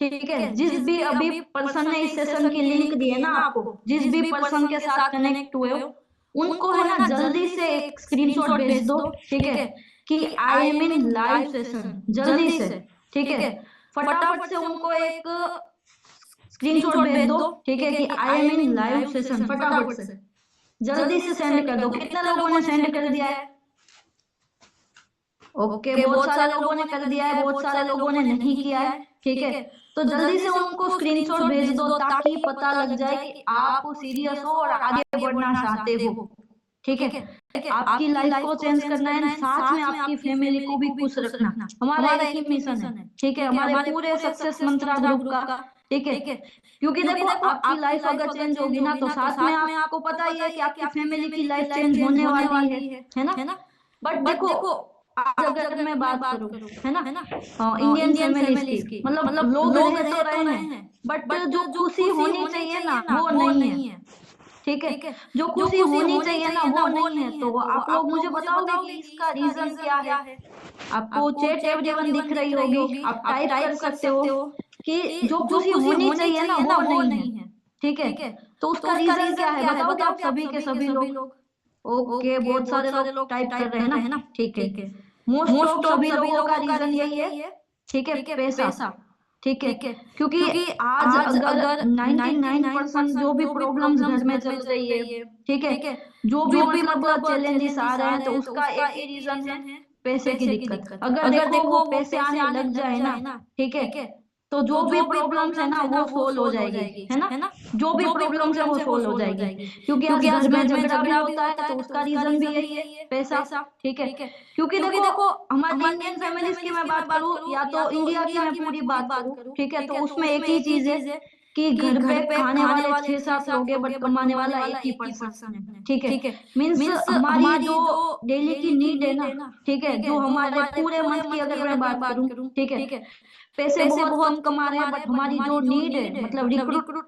ठीक है, जिस भी अभी पर्सन ने इस सेशन की लिंक दी है ना आपको, जिस भी पर्सन के साथ कनेक्ट हुए हो, उनको है ना जल्दी से एक स्क्रीनशॉट भेज दो, ठीक है, कि I am in live session, जल्दी से, ठीक है, फटाफट से उनको एक स्क्रीनशॉट भेज दो, ठीक है, कि I am in live session, फटाफट से जल्दी से सेंड कर दो। कितने लोगों ने सेंड कर दिया है? ओके, बहुत सारे लोगों ने कर दिया है, बहुत सारे लोगों ने नहीं किया है, ठीक है। तो जल्दी से उनको स्क्रीनशॉट भेज दो ताकि पता लग जाए कि आप सीरियस हो और आगे बढ़ना चाहते हो, ठीक है। आपकी लाइफ को चेंज करना है, साथ में आपकी फैमिली को भी खुश रखना, हमारा एक ही मिशन है, ठीक है, हमारे पूरे सक्सेस मंत्रा ग्रुप का, ठीक है। क्योंकि देखो, आपकी लाइफ अगर चेंज होगी ना, तो साथ में आपको पता ही है कि आपकी फैमिली की लाइफ चेंज होने वाली है ना। बट देखो, आज अगर मैं बात करूं, है ना, इंडियन फैमिलीज की, मतलब लोग रह तो रहे हैं, बट जो खुशी होनी चाहिए ना वो नहीं है, ठीक है। जो खुशी होनी चाहिए ना वो नहीं है। तो आप लोग मुझे बताओगे कि इसका रीजन क्या है? आपको चैट एवरीवन दिख रही होगी, आप टाइप कर सकते हो कि जो खुशी होनी चाहिए ना वो नहीं है, ठीक है। तो उसका रीजन क्या है बताओगे आप सभी के सभी लोग? ओके, बहुत सारे लोग टाइप कर रहे हैं ना, ठीक है। मोस्ट ऑफ सभी लोगों का रीजन यही है, ठीक है, पैसा। ठीक है, क्योंकि आज अगर 99% जो भी प्रॉब्लम्स घर में चल रही है, ठीक है, जो भी मतलब चैलेंजेस आ रहे हैं, तो उसका एक ही रीजन है, पैसे की दिक्कत। अगर देखो वो पैसे आने लग जाए ना, ठीक है, तो जो भी प्रॉब्लम्स है ना वो सोल्व हो जाएगी, है ना, जो भी प्रॉब्लम्स है वो सोल्व हो जाएगी। क्योंकि आज घर में झगड़ा भी होता है तो उसका रीजन भी यही है, पैसा। ठीक है, क्योंकि देखो हमारे इंडियन फैमिलीज की मैं बात करूँ या तो इंडिया की मैं पूरी बात करूँ, ठीक है, तो उसमें एक ही चीज है कि घर पे खाने वाले 6-7 लोग हैं बट कमाने वाला एक ही पर्सन है, ठीक है। मीन्स हमारी जो डेली की नीड है ना, ठीक है, जो हमारे पूरे मंथ की अगर मैं बात करूँ, ठीक है, पैसे बहुत कम कमा रहे हैं बट हमारी जो नीड है मतलब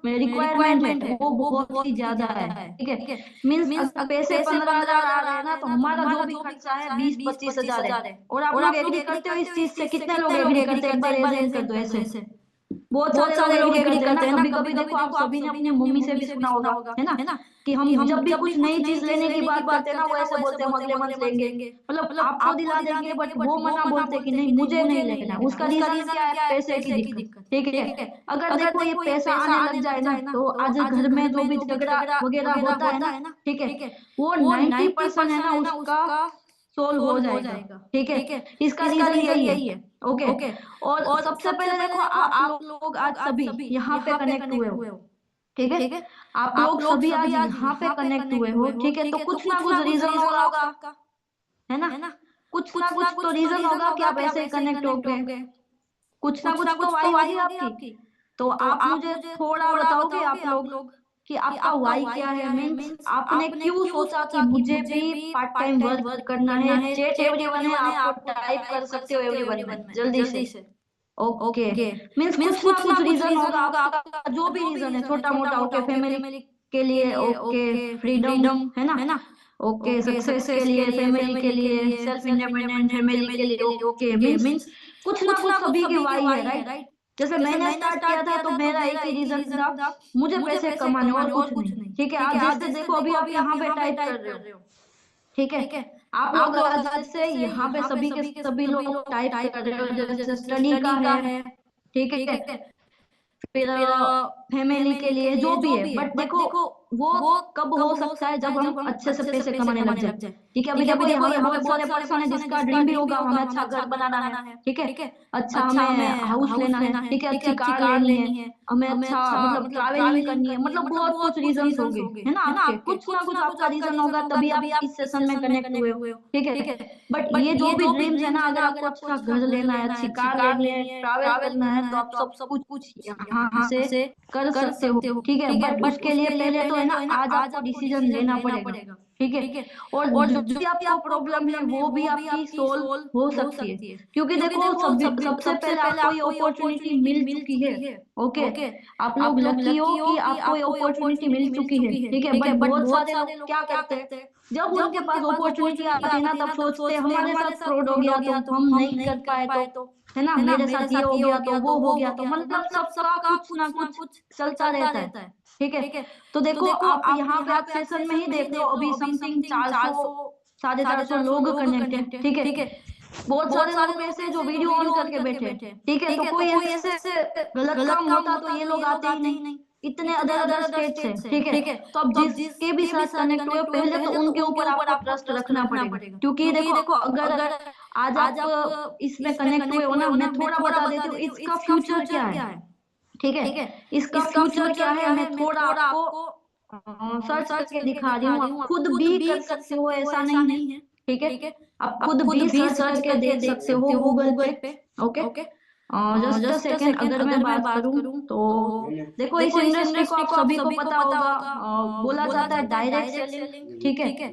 रिक्वायरमेंट है वो बहुत ही ज्यादा है, ठीक है। मीन्स अगर पैसे 15,000 आ रहा है ना, तो हमारा जो भी खर्चा है 20-25 हजार है। और आप लोग एग्री करते हो इस चीज से? कितने लोग एग्री करते हैं? एक बार एजेंट कर दो ऐसे। बहुत सारे लोग एग्री करते हैं ना। कभी कभी देखो आप सभी ने अपनी मम्मी से भी सुना होगा, है ना, कि हम जब भी कुछ नई चीज लेने की बात करते हैं ना, वो ऐसे बोलते हैं हम अगले मंथ लेंगे, मतलब आपको दिला देंगे बट वो मना बोलते हैं कि नहीं मुझे नहीं लेना। उसका रीजन क्या है? पैसे की दिक्कत, ठीक है। अगर देखो ये पैसा आने लग जाए ना, तो आज घर में जो भी झगड़ा वगैरह होता है ना, ठीक है, वो 90% है ना उसका सोल्व हो जाएगा, ठीक है। इसका रीजन यही है, ओके। और सबसे पहले देखो आप लोग आज सभी यहाँ पे कनेक्ट हुए हो, ठीक है, आप लोग सभी आज यहाँ पे कनेक्ट हुए हो, ठीक है, तो कुछ ना कुछ रीजन होगा आपका, है ना, कुछ ना कुछ तो रीजन होगा कि आप ऐसे कनेक्ट हो गए। कुछ ना कुछ तो वाई होगी आपकी। तो आप मुझे थोड़ा बताओगे आप लोग कि आपका वाई क्या है? मीन्स आपने क्यों सोचा कि मुझे भी पार्ट टाइम वर्क करना है? चैट एवरीवन है, आप टाइप कर सकते हो एवरीवन में जल्दी से। ओके, मीन्स कुछ ना कुछ रीजन होगा आपका, जो भी रीजन है छोटा मोटा। ओके, फैमिली के लिए, ओके, फ्रीडम, है ना, ओके, सक्सेस के लिए, फैमिली के लिए, सेल्फ इंडिपेंडेंट फैमिली के लिए, ओके। मीन्स कुछ ना कुछ सभी की वाई है, राइट। जैसे मैंने स्टार्ट किया था तो मेरा एक ही रीजन था, मुझे पैसे कमाने और कुछ नहीं, ठीक है। आप जैसे देखो अभी आप यहाँ पे टाइप कर रहे हो, ठीक है, आप लोग आज जैसे यहाँ पे सभी के सभी लोग टाइप कर रहे हो, जैसे स्टडी का है, ठीक है, फिर फैमिली के लिए जो भी है। बट देखो वो कब हो सकता है? जब हम अच्छे से पैसे कमाने लग जाए, ठीक है। अभी देखो यहाँ पे बहुत सारे पर्सन है जिसका ड्रीम भी होगा हमें अच्छा घर बनाना है, ठीक है, अच्छा हमें हाउस लेना है, ठीक है, अच्छी कार लेनी है, हमें अच्छा मतलब ट्रैवलिंग करनी है, मतलब बहुत कुछ रीजन होंगे, है ना आपके। कुछ ना कुछ आपका रीजन होगा तभी आप इस सेशन में कनेक्ट हुए हो, ठीक है। बट ये जो भी ड्रीम्स है ना, अगर आपको अच्छा घर लेना है, अच्छी कार लेनी है, ट्रैवल करना है, तो आप सब कुछ यहाँ से कर सकते हो, ठीक है। बट उसके लिए पहले तो है ना आज आपको डिसीजन लेना पड़ेगा, ठीक है। और जो भी आपको प्रॉब्लम है वो भी आपकी सोल्व हो सकती है, क्योंकि देखो सबसे पहले आपको ये अपॉर्चुनिटी मिल चुकी है, ओके। आप लोग लकी हो कि आपको ये अपॉर्चुनिटी मिल चुकी है, ठीक है। बट बहुत सारे लोग क्या करते हैं, जब उनके पास अपॉर्चुनिटी आती है ना तब सोचते हैं हमारे साथ फ्रॉड हो गया तो हम नहीं कर पाए तो, है ना, मेरे साथ ये हो गया तो वो हो गया तो, मतलब सबका कुछ ना कुछ चलता रहता है, ठीक है। तो देखो आप यहाँ पे आप सेशन में ही देख लो, अभी समथिंग 400-450 लोग कनेक्ट है, ठीक है। बहुत सारे लोग ऐसे जो वीडियो ऑन करके बैठे, ठीक है। तो कोई ऐसे गलत काम होता तो ये लोग आते ही नहीं। इतने अदर अदर स्टेट्स है, ठीक है। तो अब जिसके भी साथ कनेक्ट हुए पहले तो उनके ऊपर आपको ट्रस्ट रखना पड़ेगा, क्योंकि देखो अगर आज आप इसमें कनेक्ट हुए हो ना, मैं थोड़ा बता देती हूँ इसका फ्यूचर क्या है, ठीक है। इसका फ्यूचर क्या है मैं थोड़ा आपको सर्च करके दिखा रही हूँ, आप खुद भी कर सकते हो, ऐसा नहीं है, ठीक है। आप खुद भी सर्च करके देख सकते हो गूगल पे, ओके। जस्ट अ सेकेंड, अगर मैं बात करूं तो देखो इस इंडस्ट्री को आप सभी को पता होगा, बोला जाता है डायरेक्ट सेलिंग, ठीक है।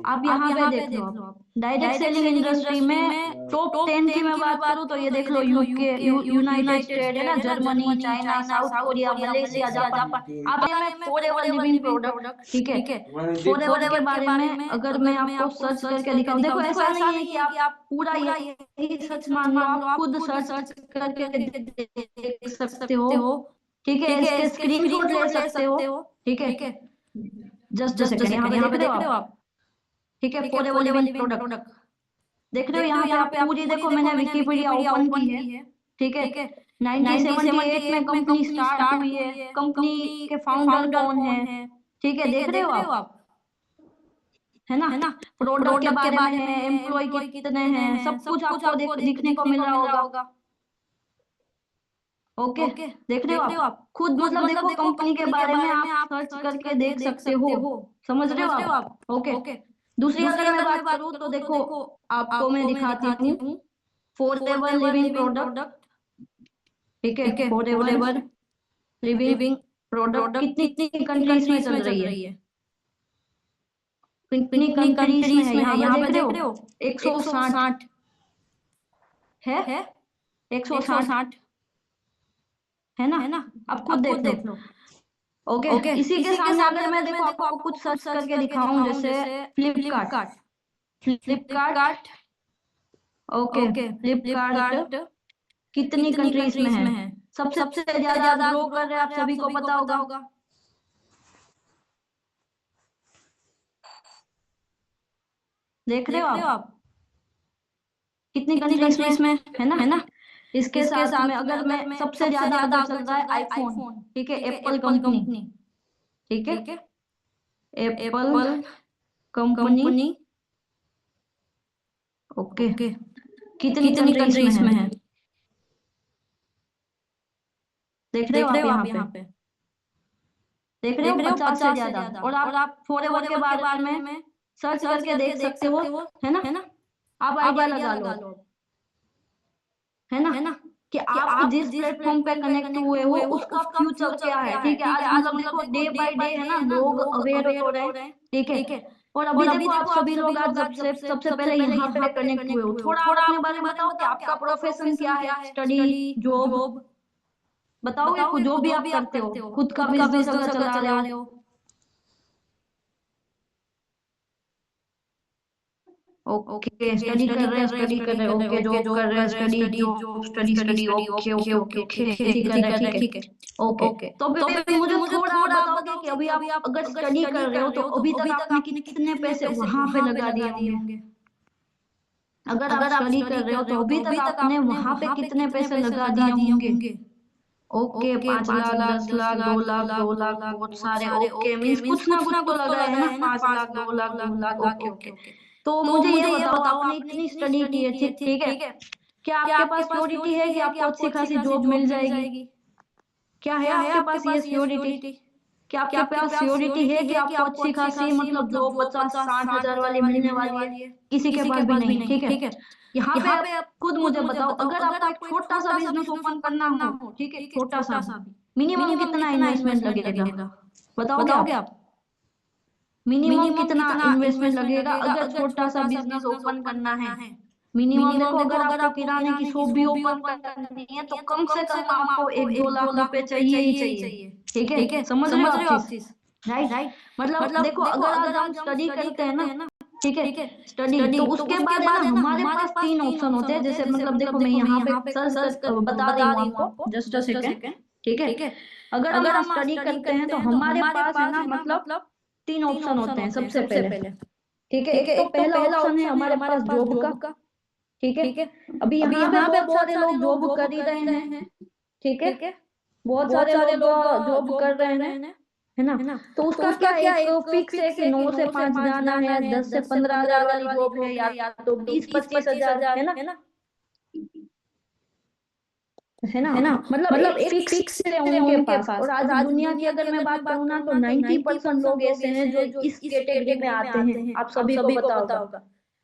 आप यहाँ पे देख लो, आप डायरेक्ट सेलिंग इंडस्ट्री में टॉप 10 की मैं बात करूँ तो ये देख लो, यूके, यूनाइटेड स्टेट, है ना, Germany, China, south Korea, Malaysia, Japan. आप में फॉरएवर लिविंग प्रोडक्ट, ठीक है। फॉरएवर के बारे में अगर मैं आपको सर्च करके दिखाऊं, देखो ऐसा नहीं है कि आप पूरा यही सच मान लो, आप खुद सर्च करके देख सकते हो, ठीक है। इसके स्क्रीनशॉट ले सकते हो, ठीक है। जस्ट अ सेकंड, यहाँ पे देख रहे हो आप, ठीक है, फॉरएवर लिविंग प्रोडक्ट, देख रहे हो यहाँ पे आप पूरी देखो, मैंने विकिपीडिया ओपन की है, ठीक है। 1978 में कंपनी स्टार्ट हुई है, कंपनी के फाउंडर कौन है, ठीक है, देख रहे हो आप, है ना। प्रोडक्ट के बारे में है, एम्प्लॉय कितने हैं, सब कुछ आपको दिखने को मिल रहा होगा। ओके, देख रहे हो आप खुद, मतलब देखो कंपनी के बारे में आप सर्च करके देख सकते हो, समझ रहे हो आप। ओके, दूसरी अगर मैं बात करूँ तो देखो, आपको मैं दिखाती हूँ फॉरएवर लिविंग प्रोडक्ट, ठीक है, फॉरएवर लिविंग प्रोडक्ट कितनी कंट्रीज में चल रही है, कितनी कंट्रीज में है, यहाँ पे देख रहे हो 160 है, 160 है ना, आप खुद देख लो। ओके, इसी के सामने अगर मैं देखो आपको कुछ सर्च करके दिखाऊं, जैसे फ्लिपकार्ट, फ्लिपकार्ट, ओके, फ्लिपकार्ट कितनी कंट्रीज में है, सबसे ज्यादा ग्रो कर रहे हैं, आप सभी को पता होगा। देख रहे हो आप कितनी कंट्रीज में, है ना। इसके साथ में अगर मैं सबसे ज्यादा अगर चल रहा है आईफोन, ठीक है, एप्पल कंपनी, ठीक है, एप्पल कंपनी, ओके, कितनी कंट्रीज में है, देख रहे हो आप यहाँ पे, देख रहे हो 50 से ज्यादा। और आप फॉरएवर के बारे में सर्च करके देख सकते हो, है ना, आप आइडिया लगा लो, है ना, कि आप जिस प्लेटफॉर्म पे कनेक्ट हुए हो उसका फ्यूचर क्या है, ठीक है। आज मतलब देखो डे बाय डे, है ना, लोग अवेयर हो रहे हैं, ठीक है। और अभी देखो आप सभी लोग आज जब से सबसे पहले यहाँ पे कनेक्ट हुए हो, थोड़ा आप अपने बारे में बताओ कि आपका प्रोफेशन क्या है, स्टडी, जॉब, बताओगे खुद, जो भी आप करते हो, खुद का बिजनेस अगर चला रहे हो। ओके, स्टडी कर रहे हैं, ओके, जॉब कर रहे हैं, study, job, study, okay okay okay okay, ऐसे कर रहे हैं, ठीक है। ओके, तो अभी मुझे थोड़ा बताओगे कि अभी आप अगर स्टडी कर रहे हो तो अभी तक आपने कितने पैसे वहां पे लगा दिए होंगे। अगर आप स्टडी कर रहे हो तो अभी तक आपने वहां पे कितने पैसे लगा दिए होंगे। ओके, 5 लाख, 10 लाख, 2 लाख, 2 लाख, बहुत सारे। ओके, मीन्स कुछ ना कुछ तो लगा है ना, 5 लाख, 2 लाख, 2 लाख, ओके ओके। तो मुझे ये बताओ, आपने इतनी स्टडी की है, ठीक है, क्या आपके पास श्योरिटी है कि आपको अच्छी खासी जॉब मिल जाएगी, क्या है आपके पास ये श्योरिटी, क्या आपके पास श्योरिटी है कि आपको अच्छी खासी मतलब जॉब 50-60 हजार वाली मिलने वाली है। किसी के पास भी नहीं, ठीक है। यहाँ पे आप खुद मुझे बताओ, अगर आपको एक छोटा सा बिजनेस ओपन करना हो, ठीक है, छोटा सा भी, मिनिमम कितना इन्वेस्टमेंट लगेगा, बताओगे आप, मिनिमम कितना इन्वेस्टमेंट लगेगा अगर छोटा सा बिजनेस ओपन करना है। मिनिमम देखो, अगर आपको किराने की शॉप भी ओपन करनी है तो कम से कम आपको 1-2 लाख रुपए चाहिए ही चाहिए, ठीक है, समझ रहे हो आप चीज, राइट। मतलब देखो, अगर आज हम स्टडी करते हैं ना, ठीक है, स्टडी, तो उसके बाद है ना हमारे पास 3 ऑप्शन होते हैं। जैसे मतलब देखो, मैं यहाँ पे सर्च कर बता रही हूँ आपको, जस्ट अ सेकेंड, ठीक है। अगर हम आज स्टडी करते हैं तो हमारे पास है ना मतलब 3 ऑप्शन होते हैं सबसे पहले, ठीक है। एक तो पहला ऑप्शन है हमारे पास जॉब का, ठीक है। अभी यहाँ पे बहुत सारे लोग जॉब कर ही रहे हैं, ठीक है, बहुत सारे लोग जॉब कर रहे हैं, है ना। तो उसका क्या एक फिक्स है कि 9 से 5 जाना है, 10 से 15 हजार वाली जॉब है, या तो 20-25 हजार, है ना, है ना। मतलब एक फिक्स है उनके पास। और आज दुनिया की अगर मैं बात करूँ ना तो 90% लोग ऐसे हैं जो इस कैटेगरी में आते हैं, आप सभी को पता होगा,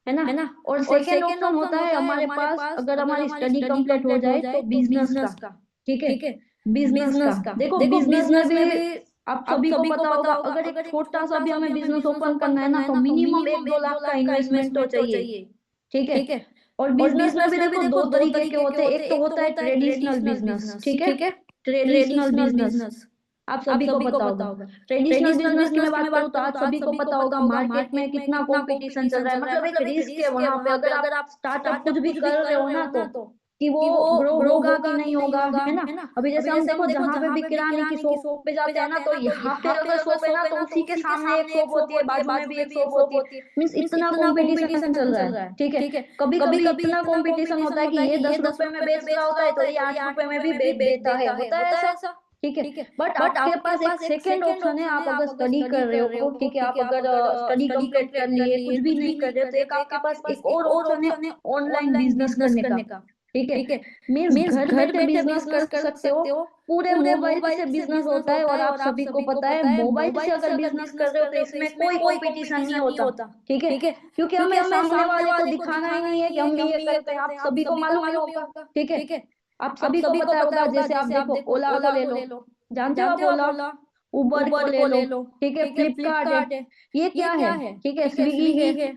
है ना। और सेकेंड ऑप्शन होता है हमारे पास, अगर हमारी स्टडी कंप्लीट हो जाए तो बिजनेस का, ठीक है, बिजनेस का। देखो बिजनेस में भी आप सभी को पता होगा, अगर एक छोटा सा भी हमें बिजनेस ओपन करना है ना तो मिनिमम 1-2 लाख का इन्वेस्टमेंट तो चाहिए, ठीक है। और बिजनेस में भी देखो 2 तरीके के होते हैं, एक तो होता है ट्रेडिशनल बिजनेस, ठीक है, ट्रेडिशनल बिजनेस, आप सभी को पता होगा। ट्रेडिशनल बिजनेस की मैं बात करूँ तो आज सभी को पता होगा मार्केट में कितना कंपटीशन चल रहा है, मतलब एक रिस्क है वहां पे। अगर आप स्टार्टअप कुछ भी कर रहे हो ना तो कि वो ग्रो होगा कि नहीं होगा, है ना। अभी जैसे हम देखो जहाँ पे भी किराने की शॉप पे जाते हैं ना, तो यहाँ पे अगर शॉप है ना तो उसी के सामने एक शॉप होती है, बाजू में भी एक शॉप होती है। मीन्स इतना कंपटीशन चल रहा है, ठीक है। कभी कभी इतना कंपटीशन होता है कि ये 10 रुपए में बेच रहा होता है तो ये 8 रुपए में भी बेच देता है, होता है ऐसा, ठीक है। बट आपके पास एक सेकेंड ऑप्शन है, आप अगर स्टडी कर रहे हो, ठीक है, आप अगर स्टडी कंप्लीट कर लिए, कुछ भी नहीं कर रहे, तो एक आपके पास एक और ऑप्शन है ऑनलाइन बिजनेस करने का, ठीक है। मीन्स घर बैठे बिजनेस कर सकते हो, पूरे मोबाइल से बिजनेस होता है। और आप सभी को पता है मोबाइल से अगर बिजनेस कर रहे हो तो इसमें कोई कंपटीशन नहीं होता, ठीक है, क्योंकि हमें सामने वाले को दिखाना ही नहीं है कि हम ये करते हैं। आप सभी को मालूम ही होगा, ठीक है, आप सभी को पता होगा। जैसे आप देखो ओला को ले लो, जानते हो आप ओला, उबर को ले लो, ठीक है, फ्लिपकार्ट है, ये क्या है, ठीक है, स्विगी है,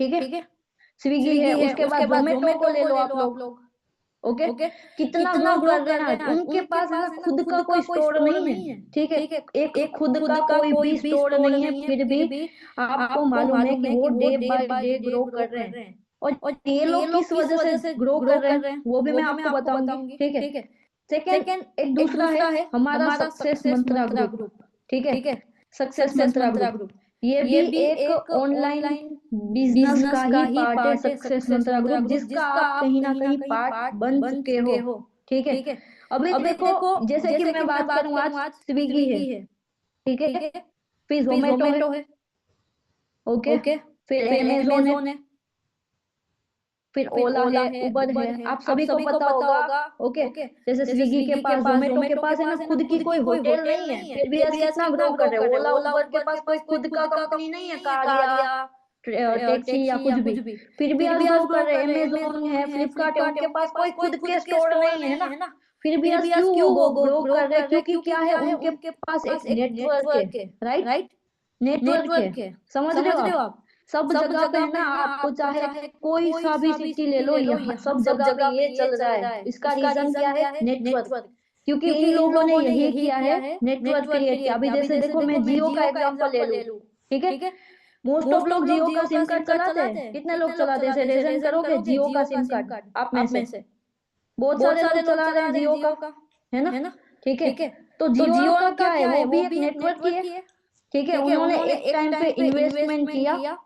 ठीक है, स्विगी है। उसके बाद जोमेटो को ले लो आप लोग, ओके, कितना ग्रो कर रहे हैं। उनके पास है ना खुद का कोई स्टोर नहीं है, ठीक है, एक खुद का कोई भी स्टोर नहीं है, फिर भी आपको मालूम है कि वो डे बाय डे ग्रो कर रहे हैं। और ये लोग किस वजह से ग्रो कर रहे हैं वो भी मैं आपको बताऊंगी, ठीक है। सेकेंड, एक दूसरा है हमारा सक्सेस मंत्रा ग्रुप, ठीक है, सक्सेस मंत्रा ग्रुप, ये भी एक ऑनलाइन बिजनेस का ही पार्ट है, सक्सेस मंत्रा ग्रुप, जिसका आप कहीं ना कहीं पार्ट बन चुके हो, ठीक है। अभी देखो जैसे कि मैं बात करूं, आज स्विगी है, ठीक है, फिर जोमेटो है, ओके, फिर अमेजोन है, फिर ओला है, उबर है, आप सभी को पता होगा, ओके। जैसे स्विगी के पास, जोमेटो के पास है ना खुद की कोई होटल नहीं है, फिर भी ऐसे कितना ग्रो कर रहे हैं। ओला उबर के पास कोई खुद का कंपनी नहीं है, कार या टैक्सी या कुछ भी, फिर भी आज ग्रो कर रहे हैं। अमेजोन है, फ्लिपकार्ट है, उनके पास कोई खुद के स्टोर नहीं है ना, फिर भी आज क्यों वो ग्रो कर रहे हैं? क्योंकि क्या है, उनके पास एक नेटवर्क है, राइट, नेटवर्क है, समझ रहे हो आप। सब जगह पे है ना, आपको चाहे कोई सा भी सिटी ले लो, यहाँ सब जगह पे ये चल रहा है। इसका रीजन क्या है? नेटवर्क, क्योंकि इन लोगों ने यही किया है, नेटवर्क क्रिएट किया। अभी जैसे देखो मैं जियो का एग्जांपल ले लूं, ठीक है, मोस्ट ऑफ लोग जियो का सिम कार्ड चलाते हैं। कितने लोग चलाते हैं? रेजन करोगे जियो का सिम कार्ड आप में से बहुत सारे लोग चला रहे हैं जियो का, है ना, ठीक है। तो जियो का क्या है, वो भी एक नेटवर्क ही है, ठीक है। उन्होंने एक टाइम पे इन्वेस्टमेंट किया,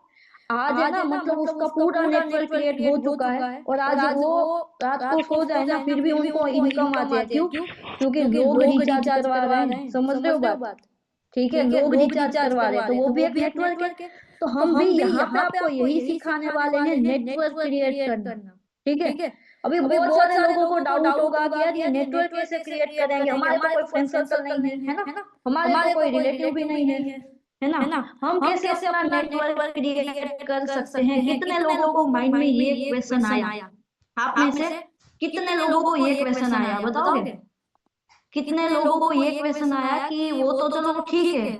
आज है ना, मतलब उसका पूरा नेटवर्क क्रिएट हो चुका है। और आज वो रात को सो जाए ना फिर भी उनको इनकम आती है। क्यों? क्योंकि लोग रिचार्ज करवा रहे हैं, समझ रहे हो बात, ठीक है, लोग रिचार्ज करवा रहे हैं, तो वो भी एक नेटवर्क है। तो हम भी यहाँ पे आपको यही सिखाने वाले हैं, नेटवर्क क्रिएट करना, ठीक है। अभी बहुत सारे लोगों को डाउट होगा कि यार ये नेटवर्क कैसे क्रिएट करेंगे, हमारे तो कोई फ्रेंड सर्कल नहीं है ना, हमारे तो कोई रिलेटिव भी नहीं है ना, हम कैसे अपना नेटवर्क क्रिएट कर सकते हैं? कितने लोगों को माइंड में ये क्वेश्चन आया? आप में से कितने लोगों को ये क्वेश्चन आया, बताओगे? कितने लोगों को ये क्वेश्चन आया कि वो तो चलो ठीक है,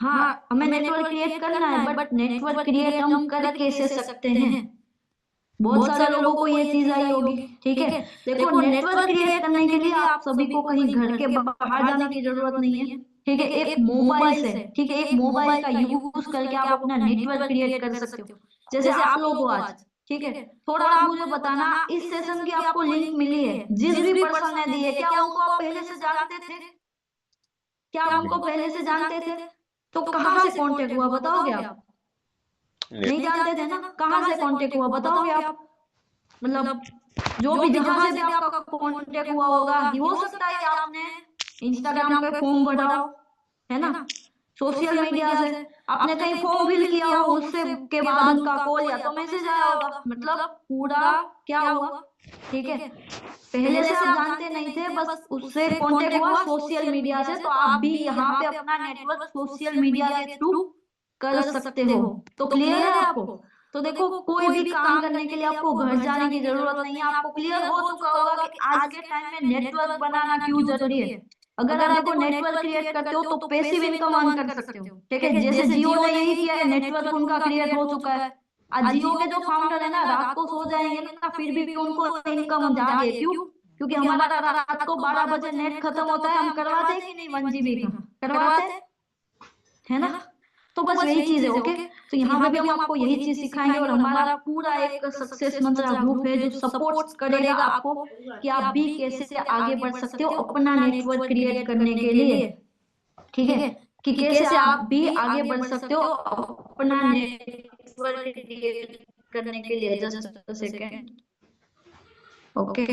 हाँ हमें नेटवर्क क्रिएट करना है, बट नेटवर्क क्रिएट हम कर कैसे सकते हैं? बहुत सारे लोगों को ये चीज आई होगी, ठीक है। देखो नेटवर्क क्रिएट करने के लिए आप सभी को कहीं घर के बाहर जाने की जरूरत नहीं है, ठीक है। एक मोबाइल से, ठीक है, एक मोबाइल का यूज करके आप अपना नेटवर्क क्रिएट कर सकते हो। जैसे आप लोग हो आज, ठीक है, थोड़ा आप मुझे बताना, इस सेशन की आपको लिंक मिली है, जिस भी पर्सन ने दी है, क्या उनको आप पहले से जानते थे? क्या उनको पहले से जानते थे? तो कहाँ से कांटेक्ट हुआ, बताओगे आप? नहीं जानते थे ना, कहाँ से कांटेक्ट हुआ बताओगे आप? मतलब जो भी जहां से भी आपका कांटेक्ट हुआ होगा, हो सकता है कि आपने इंस्टाग्राम पे फॉर्म भरा हो, है ना, सोशल मीडिया से आपने कहीं फॉर्म फिल किया हो, उससे के बाद उनका कॉल या तो मैसेज आया होगा। मतलब पूरा क्या हुआ, ठीक है, पहले से आप जानते नहीं थे, बस उससे कांटेक्ट हुआ सोशल मीडिया से। तो आप भी यहाँ पे अपना नेटवर्क सोशल मीडिया के थ्रू कर सकते हो। तो क्लियर है आपको? तो देखो कोई भी काम करने के लिए आपको घर जाने की जरूरत नहीं है। आपको क्लियर हो चुका होगा कि आज के टाइम में नेटवर्क बनाना क्यों जरूरी है। अगर आप देखो नेटवर्क क्रिएट करते हो तो पैसिव इनकम अर्न कर सकते हो, ठीक है। जैसे जियो ने यही किया है, नेटवर्क उनका क्रिएट हो चुका है। आज जियो के जो फाउंडर है ना, रात को सो जाएंगे ना फिर भी उनको इनकम जा रही है। क्यों? क्योंकि हमारा रात को 12 बजे नेट खत्म होता है, हम करवाते हैं कि नहीं 1 GB का? करवाते है ना। तो बस यही चीज है। ओके, तो यहाँ पे भी हम आपको यही चीज सिखाएंगे और हमारा पूरा एक सक्सेस मंत्रा ग्रुप है जो सपोर्ट करेगा आपको कि आप भी कैसे आगे बढ़ सकते हो अपना नेटवर्क क्रिएट करने के लिए। ठीक है, कि कैसे आप भी आगे बढ़ सकते हो अपना नेटवर्क क्रिएट करने के लिए। Just second. ओके,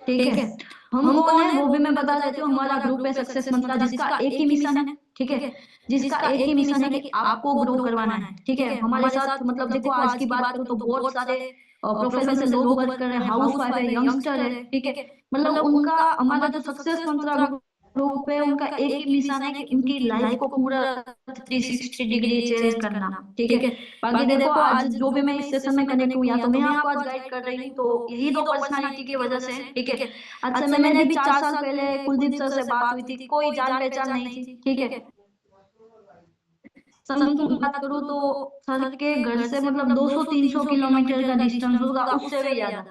ठीक है, हम कौन है वो भी मैं बता देती हूँ। हमारा ग्रुप है सक्सेस मंत्रा जिसका एक ही मिशन है। ठीक है, जिसका एक ही मिशन है कि आपको ग्रो करवाना है। ठीक है, हमारे साथ मतलब देखो आज की बात करूँ तो बहुत सारे प्रोफेशन से लोग वर्क कर रहे हैं, हाउस वाइफ है, यंगस्टर है। ठीक है, मतलब उनका हमारा जो सक्सेस मंत्रा ग्रुप है उनका एक ही मिशन है कि उनकी लाइफ को पूरा 360 डिग्री चेंज करना। ठीक है, बाकी देखो आज जो भी मैं इस सेशन में कनेक्ट हूँ या तो मैं आपको आज गाइड कर रही हूँ, तो यही दो पर्सनालिटी की वजह से। ठीक है, आज से मैंने भी 4 साल पहले कुलदीप सर से बात हुई थी, कोई जान पहचान नहीं थी। ठीक है, सर की बात करूँ तो सर के घर से मतलब 200-300 किलोमीटर का डिस्टेंस होगा, उससे भी ज्यादा।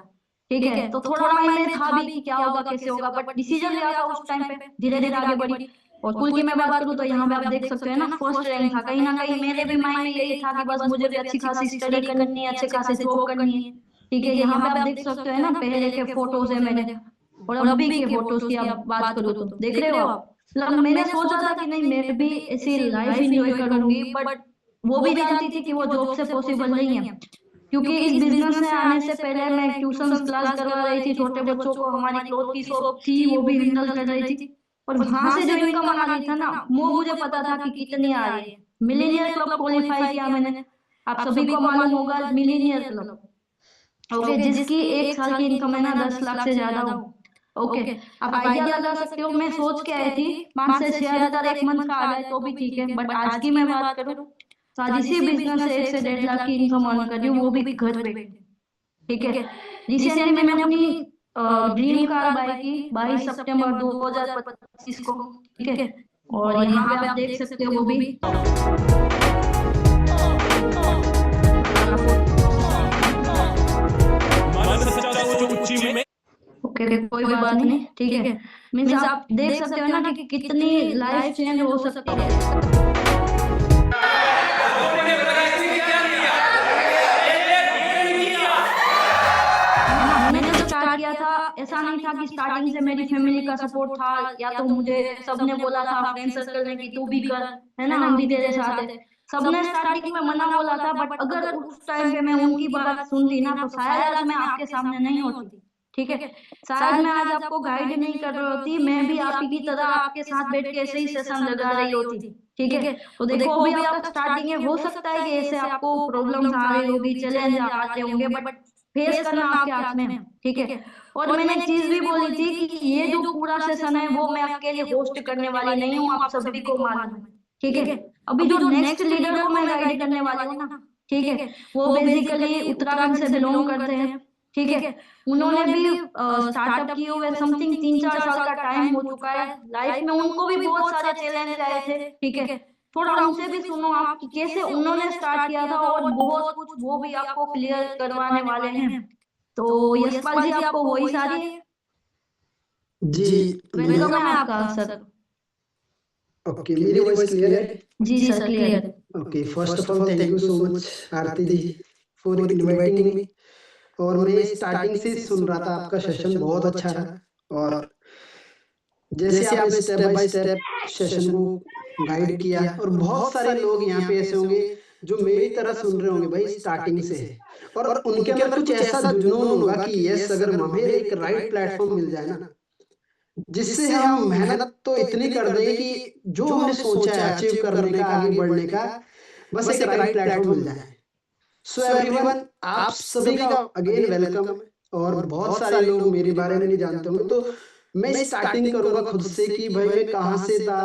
ठीक है, तो थोड़ा माइंड में था भी कि क्या होगा कैसे होगा, बट डिसीजन लिया था उस टाइम पे, धीरे धीरे आगे बढ़ी। और कुल की मैं बात करूँ तो यहाँ पे आप देख सकते हैं ना, फर्स्ट रैंक था। कहीं ना कहीं मेरे भी माइंड में यही था कि बस मुझे भी अच्छी खासी स्टडी करनी है, अच्छे खासे जॉब करनी है। ठीक है, यहाँ पे आप देख सकते हैं ना पहले के फोटोज है मेरे और अभी के फोटोज की आप बात करूँ तो देख रहे हो आप। मतलब मैंने सोचा था कि नहीं मैं भी ऐसी लाइफ एंजॉय करूंगी, बट वो भी जानती थी कि वो जॉब से पॉसिबल नहीं है, क्योंकि इस बिजनेस में आने से पहले मैं ट्यूशन क्लास करवा रही थी छोटे बच्चों को, हमारी क्लोथ की शॉप थी वो भी हैंडल कर रही थी। और वहां से जो इनकम आ रही था ना वो मुझे पता था कि कितनी आ रही है। मिलीनियर क्लब क्वालिफाई किया मैंने, आप सभी को मालूम होगा मिलीनियर क्लब। ओके, जिसकी एक साल की इनकम है ना 10 लाख से ज्यादा हो। ओके, आप आइडिया लगा सकते हो, मैं सोच के आई थी 5 से 6 हजार एक मंथ का आ जाए तो भी ठीक है, बट आज की मैं बात करूँ तो आज इसी बिजनेस से 1 से 1.5 लाख की इनकम अर्न कर रही हूँ, वो भी घर बैठे। ठीक है, रिसेंटली मैंने अपनी ड्रीम कार बाय की 22 सितंबर 2025 को। ठीक है, और यहाँ पे आप देख सकते हो वो भी ओके, कोई बात नहीं। ठीक है, मीन्स आप देख सकते हो ना कि कितनी लाइफ चेंज हो सकती है। मैंने जो स्टार्ट किया था ऐसा नहीं था कि स्टार्टिंग से मेरी फैमिली का सपोर्ट था या तो मुझे सबने बोला था फ्रेंड सर्कल में कि तू भी कर, है ना, हम भी तेरे साथ है। सबने स्टार्टिंग में मना बोला था, बट अगर उस टाइम पे मैं उनकी बात सुनती ना तो शायद आज मैं आपके सामने नहीं होती। ठीक है, शायद मैं आज आपको गाइड नहीं कर रही होती, मैं भी आप ही की तरह आपके साथ बैठ के ऐसे ही सेशन लगा रही होती। ठीक है, तो देखो अभी आपका स्टार्टिंग है, हो सकता है कि ऐसे आपको प्रॉब्लम्स आ रही होगी, चैलेंज आते होंगे, बट फेस करना आपके हाथ में है। ठीक है, और मैंने एक चीज भी बोली थी कि ये जो पूरा सेशन है वो मैं अकेले होस्ट करने वाली नहीं हूँ, आप सभी को मालूम है। ठीक है, अभी जो नेक्स्ट लीडर को मैं गाइड करने वाली हूँ ना, ठीक है, वो बेसिकली उत्तराखंड से बिलोंग करते हैं। ठीक है, उन्होंने भी स्टार्टअप किए हुए समथिंग 3-4 साल का टाइम हो चुका है। लाइफ में उनको भी बहुत सारे चैलेंज आए थे। ठीक है, थोड़ा उनसे भी सुनो आप कि कैसे उन्होंने स्टार्ट किया था और बहुत कुछ वो भी आपको क्लियर करवाने वाले हैं। तो यशपाल जी आपको वही सारी जी वेलकम है आपका सर। ओके, मेरी वॉइस क्लियर है? जी सर क्लियर है। Okay, first of all thank you so much Aarti ji for inviting me. और मैं स्टार्टिंग से सुन रहा था आपका सेशन, बहुत अच्छा रहा। और जैसे आपने स्टेप बाय स्टेप सेशन को गाइड किया, और बहुत सारे लोग यहाँ पे ऐसे होंगे जो मेरी तरह सुन रहे होंगे भाई स्टार्टिंग से है, और उनके अंदर कुछ ऐसा जुनून होगा कि यस अगर हमें एक राइट प्लेटफॉर्म मिल जाए ना, जिससे हम मेहनत तो इतनी कर देंगे कि जो हमने सोचा है अचीव करने का, आगे बढ़ने का, बस एक राइट प्लेटफॉर्म मिल जाए। सो एवरीवन, आप सभी का अगेन वेलकम। और बहुत सारे लोग मेरे बारे में नहीं जानते होंगे, तो मैं स्टार्टिंग करूंगा खुद से कि भाई मैं कहाँ से था,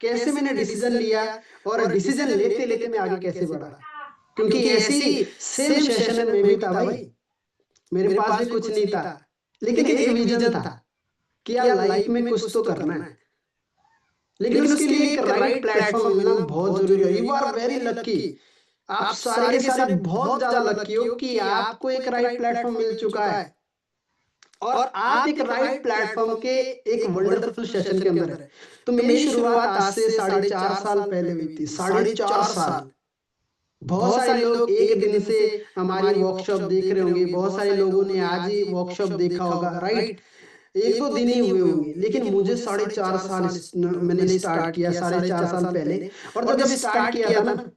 कैसे मैंने डिसीजन लिया, और डिसीजन लेते लेते मैं आगे कैसे बढ़ा। क्योंकि ऐसे ही सेम सेशन में भी था भाई, मेरे पास भी कुछ नहीं था, लेकिन एक विजन था कि यार लाइफ में कुछ तो करना है। लेकिन उसके लिए एक राइट प्लेटफॉर्म मिलना बहुत जरूरी है। यू आर वेरी लकी, आप सारे के सारे बहुत ज्यादा लकी हो कि आपको एक राइट प्लेटफॉर्म मिल चुका है। और आप एक राइट प्लेटफॉर्म के एक वंडरफुल सेशन के अंदर है। तो मेरी शुरुआत आज से 4.5 साल पहले हुई थी। 4.5 साल। बहुत सारे लोग एक दिन से हमारी वर्कशॉप देख रहे होंगे, बहुत सारे लोगों ने आज ही वर्कशॉप देखा होगा, राइट? 1-2 दिन ही हुए होंगे, लेकिन मुझे 4.5 साल मैंने स्टार्ट किया 4.5 साल पहले। और जब स्टार्ट किया था ना,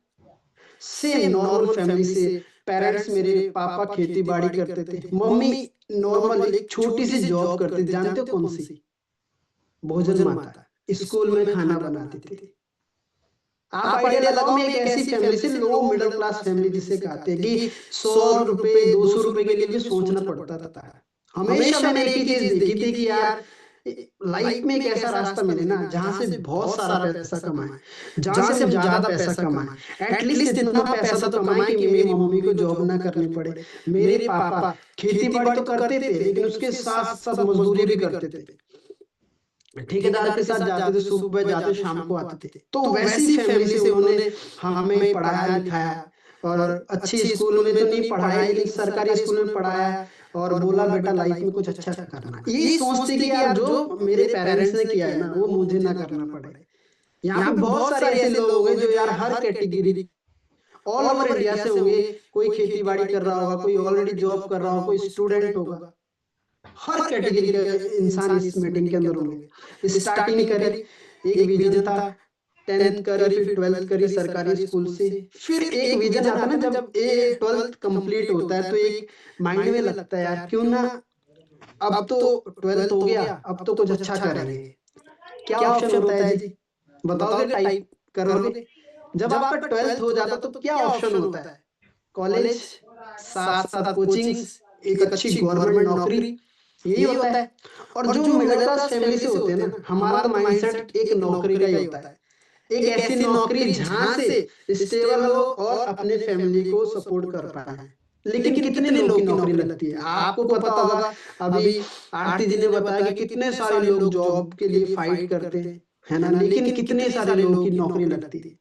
सेम नॉर्मल फैमिली से, पेरेंट्स मेरे पापा खेती बाड़ी करते थे, मम्मी नॉर्मल एक छोटी सी जॉब करते, जानते हो कौन सी? भोजन माता, स्कूल में खाना बनाती थी। आप आइडिया लगाओ, मैं एक ऐसी फैमिली से, लो मिडिल क्लास फैमिली जिसे कहते हैं कि 100 रुपए 200 रुपए के लिए भी सोचना पड़ता था। हमेशा मैंने एक ही चीज देखी थी कि यार लाइफ में एक ऐसा रास्ता मिले ना जहां से बहुत सारा पैसा कमाए, जहां से हम ज्यादा पैसा कमाए, एटलीस्ट इतना पैसा तो कमाए कि मेरी मम्मी को जॉब ना करनी पड़े। मेरे पापा खेती बाड़ी तो करते थे, लेकिन उसके साथ साथ मजदूरी भी करते थे, ठेकेदार के साथ जाते थे, सुबह जाते शाम को आते थे। तो वैसी फैमिली से उन्होंने हमें पढ़ाया लिखाया, और अच्छी स्कूल में तो नहीं पढ़ाया, लेकिन सरकारी स्कूल में पढ़ाया, और बोला बेटा लाइफ में कुछ अच्छा करना। यही सोचते कि यार जो मेरे पेरेंट्स ने किया है ना, वो मुझे ना करना पड़े। यहाँ पे बहुत सारे ऐसे लोग होंगे जो यार हर कैटेगरी ऑल ओवर इंडिया से होंगे, कोई खेती बाड़ी कर रहा होगा, कोई ऑलरेडी जॉब कर रहा होगा, कोई स्टूडेंट होगा, हर कैटेगरी के इंसान इस मीटिंग के अंदर होंगे। स्टार्टिंग करी, एक विजन था, 10th करी, फिर 12th करी सरकारी स्कूल से। फिर एक विजन आता है ना, जब ये 12th कंप्लीट होता है तो एक माइंड में लगता है यार क्यों ना, अब तो 12th हो गया, अब तो कुछ अच्छा करेंगे। क्या ऑप्शन होता है जी? बताओगे, टाइप करोगे? जब आपका 12th हो जाता तो क्या ऑप्शन होता है? कॉलेज, साथ साथ कोचिंग्स, एक अच्छी गवर्नमेंट नौकरी, यही होता है। और जो मिडिल क्लास फैमिली से होते हैं ना, हमारा तो माइंडसेट एक नौकरी का ही होता है, एक ऐसी नौकरी जहां से स्टेबल हो और अपने फैमिली को सपोर्ट कर पाए। लेकिन कितने लोग की नौकरी लगती है? आपको पता होगा, अभी आरती जी ने बताया कि कितने सारे लोग जॉब के लिए फाइट करते हैं, है ना, लेकिन कितने सारे लोगों की नौकरी लगती है।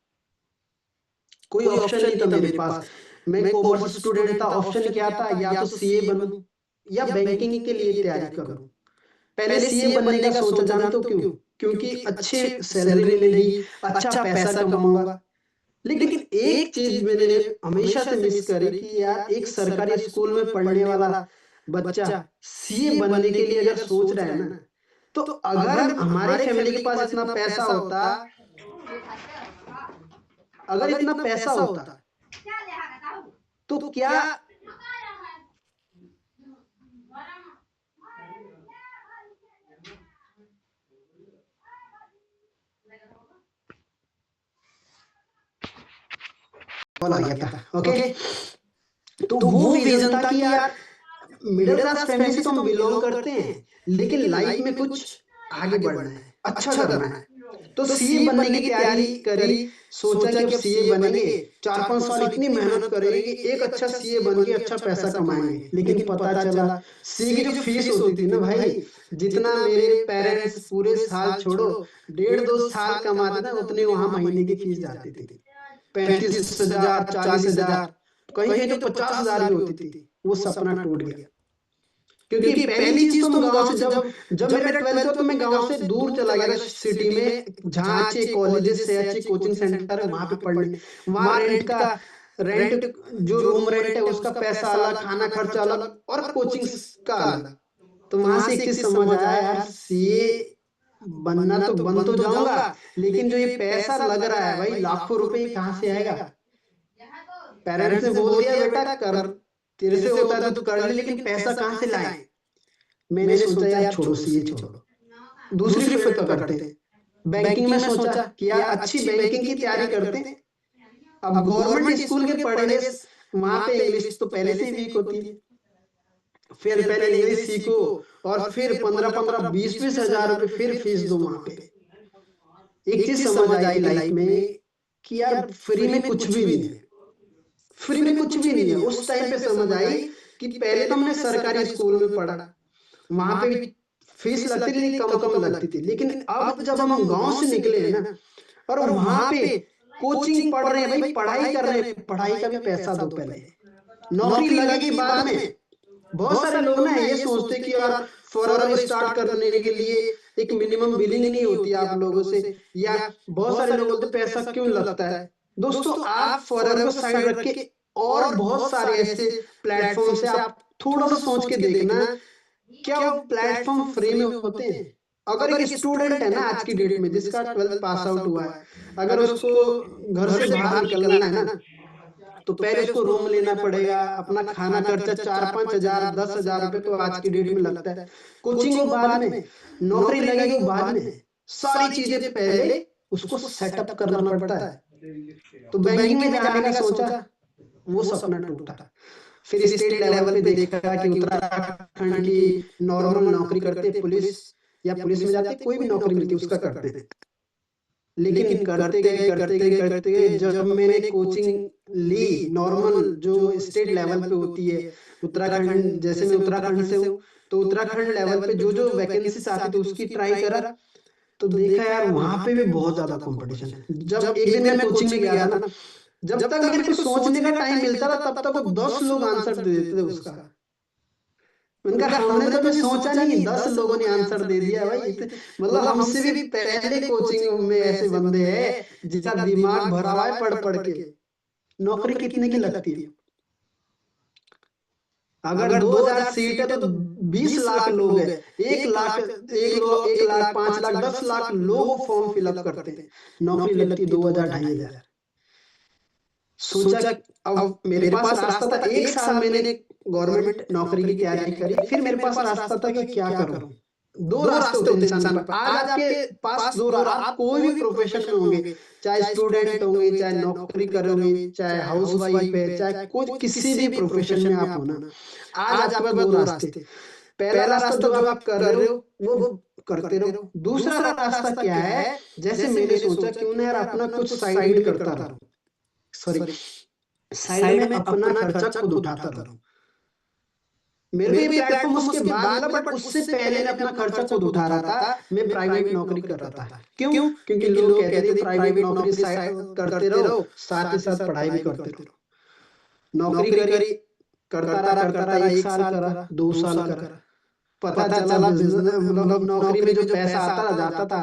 कोई ऑप्शन नहीं था मेरे पास, मैं कॉमर्स स्टूडेंट था, ऑप्शन क्या था, या तो सीए बनूं या बैंकिंग के लिए तैयारी करूं। पहले सीए बनने का सोचा, जानते हो क्यों? क्योंकि अच्छे सैलरी मिलेगी, अच्छा पैसा कमाऊंगा। लेकिन एक चीज मैंने हमेशा से मिस करी कि यार एक सरकारी स्कूल में पढ़ने वाला बच्चा सीए बनने के लिए अगर सोच रहा है ना, तो अगर हमारे फैमिली के पास इतना पैसा होता, अगर इतना पैसा होता तो क्या आ गया था, ओके। तो वो विजन था कि यार मिडिल क्लास फैमिली से तो हम बिलोंग करते हैं, लेकिन लाइफ में कुछ आगे बढ़ना है, अच्छा करना है। तो सीए बनने की तैयारी करी, सोचा कि अब सीए बनेंगे, 4-5 साल इतनी मेहनत करेंगे कि एक अच्छा सीए बन के अच्छा पैसा कमाएंगे। लेकिन पता चला सीए की जो फीस होती थी ना भाई, जितना मेरे पेरेंट्स पूरे साल छोड़ो 1.5-2 साल कमाते ना, उतने वहां महीने की फीस जाती थी 35,000 40,000, कहीं तो 50,000 भी होती थी। वो सपना टूट गया, क्योंकि पहली चीज तो हम गांव से, जब मेरा 12th हुआ तो मैं गांव से दूर चला गया था सिटी में, जहां अच्छे कॉलेजेस से, अच्छे कोचिंग सेंटर है, वहां पे पढ़ने। वहां रेंट जो रूम रेंट है उसका पैसा अलग, खाना खर्चा अलग, और कोचिंग का अलग। तो वहां से एक चीज समझ आया यार, सीए बनना तो बन तो जाऊंगा, लेकिन जो ये पैसा लग रहा है भाई, लाखों रुपए कहाँ से आएगा? पेरेंट्स ने बोल दिया बेटा कर, तेरे से होता है तो कर ले, लेकिन पैसा कहाँ से लाए? मैंने सोचा यार छोड़ो सीए छोड़ो, दूसरी फील्ड पकड़ते हैं। बैंकिंग में सोचा कि यार अच्छी बैंकिंग की तैयारी करते हैं। अब गवर्नमेंट स्कूल के पढ़ने, वहां पे इंग्लिश तो पहले से वीक होती है, फिर पहले इंग्लिश सीखो, और फिर 15-15 20-20 हजार रुपए फिर फीस दो वहां पे। एक चीज समझ आई लाइफ में कि यार फ्री में कुछ भी नहीं है, फ्री में कुछ भी नहीं है। उस टाइम पे समझ आई कि पहले तो हमने सरकारी स्कूल में पढ़ा, वहां पे भी फीस लगती थी, कम लगती थी, लेकिन अब जब हम गांव से निकले हैं ना, और वहां पे कोचिंग पढ़ रहे हैं भाई, पढ़ाई कर रहे हैं, पढ़ाई का भी पैसा दो पहले, नौकरी लगेगी बाद में, बहुत सारे लोग ना ये सोचते कि यार फॉरएवर स्टार्ट करने के लिए एक मिनिमम बिलिंग नहीं होती आप लोगों से, या बहुत सारे लोग बोलते पैसा क्यों लगता है। दोस्तों आप फॉरएवर को साइड रख के और बहुत सारे ऐसे प्लेटफॉर्म से आप थोड़ा सा सोच के देखना, क्या वो प्लेटफॉर्म फ्री में होते हैं। अगर एक स्टूडेंट है ना आज की डेट में जिसका 12th पास आउट हुआ है, अगर उसको घर से बाहर निकलना है ना, तो पहले उसको रूम लेना पड़ेगा, अपना खाना खर्चा 4-5 हजार 10,000 रुपए तो आज की डेट में लगता है। कोचिंग वो बाद में, नौकरी लगेगी वो बाद में, सारी चीजें पहले उसको सेटअप करना पड़ता है। तो बैंकिंग में जाने का सोचा, वो सपना टूटा। फिर स्टेट लेवल पे देखा कि उत्तराखंड की नॉर्मल नौकरी करते पुलिस, या पुलिस में जाते कोई भी नौकरी मिलती उसका करते हैं। लेकिन करते गए जब मैंने कोचिंग ली नॉर्मल जो स्टेट लेवल पे होती है, उत्तराखंड, जैसे मैं उत्तराखंड से हूँ तो उत्तराखंड लेवल पे जो वैकेंसीज आती थी उसकी ट्राई करा, तो देखा यार वहां पे भी बहुत ज्यादा कंपटीशन है। जब एक दिन मैं कोचिंग में गया था ना, जब तक मेरे को सोचने का टाइम मिलता था तब तक वो 10 लोग आंसर दे देते थे उसका। उनका हमने तो सोचा नहीं, 10 लोगों ने आंसर दे दिया भाई। मतलब हमसे भी पहले कोचिंग में ऐसे बंदे हैं जिसका दिमाग भरा हुआ है पढ़ पढ़ के। नौकरी कितने की लगती है? अगर 2000 सीट है तो 20 लाख लोग है, 1 लाख 5 लाख 10 लाख लोग फॉर्म फिलअप करते हैं, नौकरी लगती 2000 2,500। सोचा अब मेरे पास रास्ता था, 1 साल मैंने गवर्नमेंट नौकरी की तैयारी करी, फिर मेरे पास रास्ता था कि क्या करूं। दो रास्ते होते हैं इंसान पर। आज आपके पास दो रास्ते, आप कोई भी प्रोफेशन में होंगे, चाहे स्टूडेंट होंगे, चाहे नौकरी करोगे, चाहे हाउसवाइफ है, चाहे कोई किसी भी प्रोफेशन में आप हो ना, आज आपके पास दो रास्ते। पहला रास्ता जो आप कर रहे हो वो करते रहो। दूसरा रास्ता क्या है, जैसे मैंने सोचा क्यों ना यार अपना कुछ साइड करता रहूं, सॉरी साइड में अपना खर्चा खुद उठाता रहूं। मेरे को ये प्लेटफॉर्म उसके बाद मिला, बट उससे पहले मैं अपना खर्चा खुद उठा रहा था। मैं प्राइवेट नौकरी कर रहा था। क्यों? क्योंकि लोग कहते थे प्राइवेट नौकरी करते रहो, साथ ही साथ पढ़ाई भी करते रहो। नौकरी करी, करता रहा 1 साल करा, 2 साल करा, पता चला बिजनेस मतलब नौकरी में जो पैसा आता था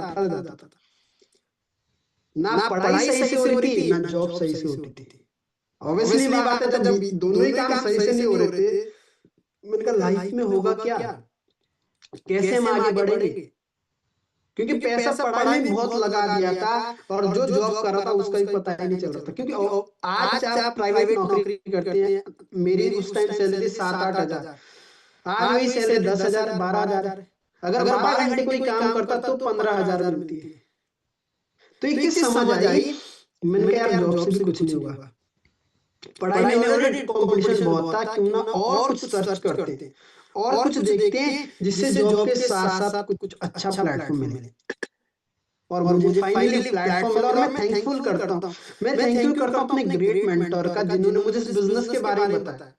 ना पढ़ाई सही से हो रही थी ना जॉब सही से होती थी। ऑब्वियसली बात है जब दोनों ही काम सही से नहीं हो रहे थे, मैंने कहा लाइफ में होगा क्या, कैसे हम आगे बढ़ेंगे। क्योंकि पैसा पढ़ाई में बहुत लगा दिया था और जो जॉब कर रहा था उसका भी पता ही नहीं चल रहा था। क्योंकि आज आप प्राइवेट नौकरी करते हैं, मेरी उस टाइम सैलरी 7-8 हजार, आज वही सैलरी 10,000 12,000। अगर 12 घंटे कोई काम करता तो 15,000 मिलती है। तो एक चीज समझ आई, मैंने कहा यार जॉब से भी कुछ नहीं होगा, पढ़ाई में ऑलरेडी कंपटीशन बहुत था, क्यों ना और कुछ सर्च करते हैं और कुछ देखते हैं जिससे जॉब के साथ साथ कुछ अच्छा प्लेटफॉर्म मिले। और मुझे फाइनली प्लेटफॉर्म मिला और मैं थैंकफुल करता हूँ। मैं थैंक यू करता हूँ अपने ग्रेट मेंटर का, जिन्होंने मुझे इस बिजनेस के बारे में बताया।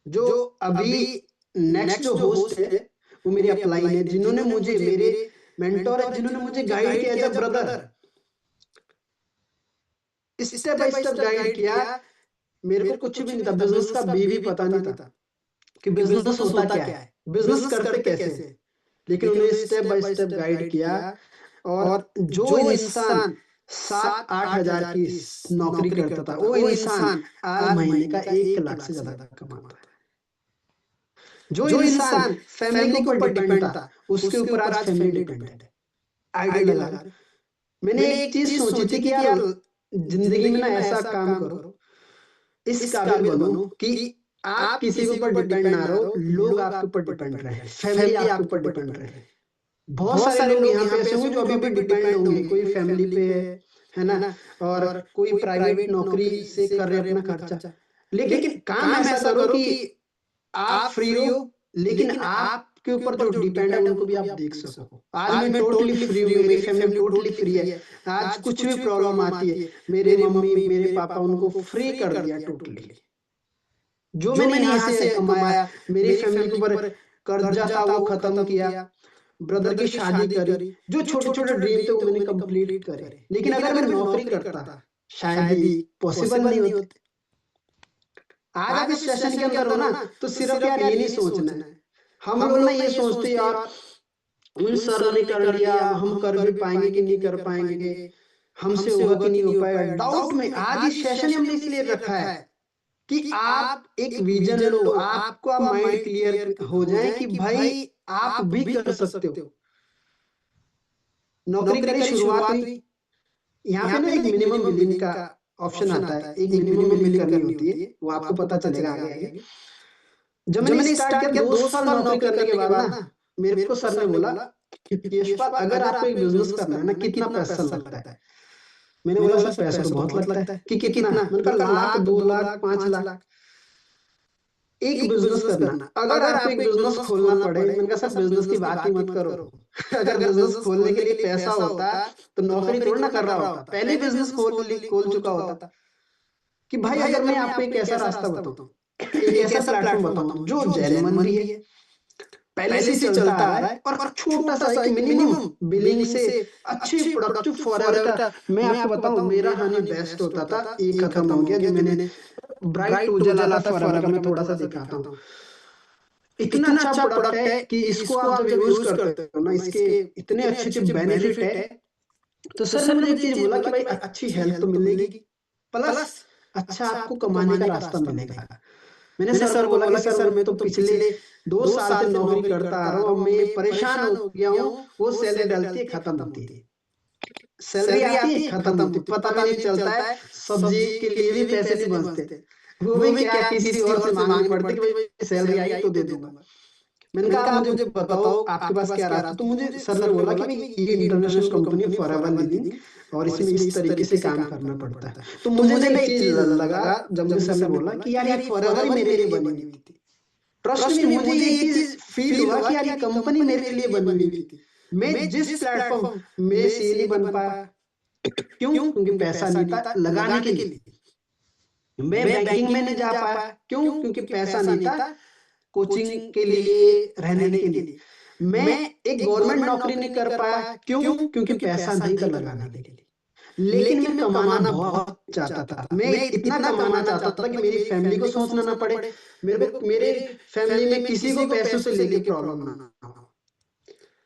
जो अभी नेक्स्ट जो होस्ट है वो मेरी अपलाइन है, जिन्होंने मुझे, मेरे मेंटर है, जिन्होंने मुझे गाइड किया as a brother, step by step guide किया। मेरे को कुछ भी नहीं था, बिजनेस का भी पता नहीं था कि बिजनेस होता क्या है, बिजनेस करते कैसे, लेकिन उन्होंने स्टेप बाय स्टेप गाइड किया। और जो इंसान 7-8 हजार की नौकरी करता था, वो इंसान आज महीने का 1 लाख से ज्यादा कमाता है। जो इंसान फैमिली के ऊपर डिपेंड था, उसके ऊपर आज फैमिली डिपेंड है। आइडिया लगा, मैंने एक चीज सोची थी कि यार जिंदगी में ना ऐसा काम करो, इस काबिल बनो कि आप किसी के ऊपर डिपेंड ना रहो, लोग आपके ऊपर डिपेंड रहे, फैमिली आपके ऊपर डिपेंड रहे। बहुत सारे लोग यहाँ पे ऐसे होंगे जो अभी भी डिपेंड होंगे, कोई फैमिली पे है ना, और कोई प्राइवेट नौकरी से कर रहे अपना खर्चा। लेकिन काम ऐसा करो कि आप फ्री हो, लेकिन आपके ऊपर जो डिपेंड है उनको भी आप देख सको। आज मैं टोटली फ्री हूँ, मेरी फैमिली टोटली फ्री है। आज कुछ भी प्रॉब्लम आती है, मेरे मम्मी मेरे पापा उनको फ्री कर दिया टोटली। जो मैंने यहाँ से कमाया, मेरी फैमिली के ऊपर कर्जा था वो खत्म किया, ब्रदर की शादी करी, जो छोटे छोटे ड्रीम थे वो मैंने कंप्लीट करे। लेकिन अगर मैं नौकरी करता शायद ही पॉसिबल नहीं होते। आज आप इस सेशन के अंदर हो ना, तो सिर्फ यार ये नहीं सोचना है, हम लोग ना ये सोचते यार उन सर ने कर लिया, हम कर भी पाएंगे कि नहीं कर पाएंगे, हमसे होगा कि नहीं हो पाएगा, डाउट में। आज इस सेशन हमने इसलिए रखा है कि आप एक विजन लो, आपका माइंड क्लियर हो जाए कि भाई आप भी कर सकते हो। नौकरी करी, शुरुआत हुई, यहाँ पे ना एक मिनिमम बिलिंग का ऑप्शन आता है, एक मिनिमम बिलिंग करनी होती है, वो आपको पता चलेगा आगे आगे। जब मैंने स्टार्ट किया 2 साल नौकरी करने के बाद ना, मेरे को सर ने बोला यशपाल अगर आपको एक बिजनेस करना है ना, कितना पैसा लगता है? मैंने बोला सर पैसा तो बहुत लगता है। कि कितना? मैंने कहा लाख, 2 लाख, 5 लाख। एक बिजनेस करना, अगर आपको एक बिजनेस खोलना पड़े, मैंने कहा सर बिजनेस की बात ही मत करो। अगर बिजनेस खोलने के लिए पैसा होता तो नौकरी थोड़ी ना कर रहा होता, पहले बिजनेस खोल चुका होता। कि भाई अगर मैं आपको एक ऐसा रास्ता बताऊं, एक ऐसा प्लेटफॉर्म बताऊं जो जेन्युइन भी है, पहले से चलता आ रहा है, और छोटा सा एक मिनिमम बिलिंग से अच्छी प्रोडक्टिव फॉरएवर का। मैं आपको बताऊं मेरा हनी बेस्ट होता था, ये खत्म हो गया। जो मैंने ब्राइट उजाला था फॉरएवर का, मैं थोड़ा सा दिखाता हूँ। इतना अच्छा प्रोडक्ट है कि इसको आप जब यूज करते हो ना, इसके इतने अच्छे अच्छे बेनिफिट है। तो सर ने मुझे एक चीज बोला कि भाई अच्छी हेल्थ तो मिलेगी, प्लस अच्छा आपको कमाने का रास्ता मिलेगा। मैंने सर को बोला कि सर मैं तो पिछले 2 साल से नौकरी करता आ रहा हूँ, अब मैं परेशान हो गया हूँ। वो सैलरी डलती है, खत्म होती है, सैलरी आती है, खत्म होती है, पता भी नहीं चलता है। सब्जी के लिए भी पैसे नहीं बचते, वो भी क्या किसी और से मांगने पड़ते कि भाई सैलरी आई तो दे दूंगा। मैंने कहा आप मुझे बताओ आपके पास क्या रास्ता। तो मुझे सर ने बोला कि भाई ये इंटरनेशनल कंपनी है फॉरएवर लिविंग, और इसमें इस तरीके से काम करना पड़ता है। तो मुझे ना एक चीज लगा जब मुझे सर ने बोला कि यार ये फॉरएवर ही मेरे लिए बनी हुई थी। ट्रस्ट मी, मुझे ये चीज फील हुआ कि यार ये कंपनी मेरे लिए बनी हुई थी। मैं जिस प्लेटफॉर्म में से नहीं बन पाया, क्यों? क्योंकि पैसा नहीं था लगाने के लिए। मैं बैंकिंग में नहीं जा पाया, क्यों? क्योंकि पैसा नहीं था कोचिंग के लिए, रहने के लिए। मैं एक गवर्नमेंट नौकरी नहीं कर पाया, क्यों? क्योंकि पैसा नहीं था लगाने के लिए। लेकिन मैं कमाना बहुत चाहता था, मैं इतना कमाना चाहता था कि मेरी फैमिली को सोचना ना पड़े, मेरे फैमिली में किसी को पैसों से लेके प्रॉब्लम ना हो।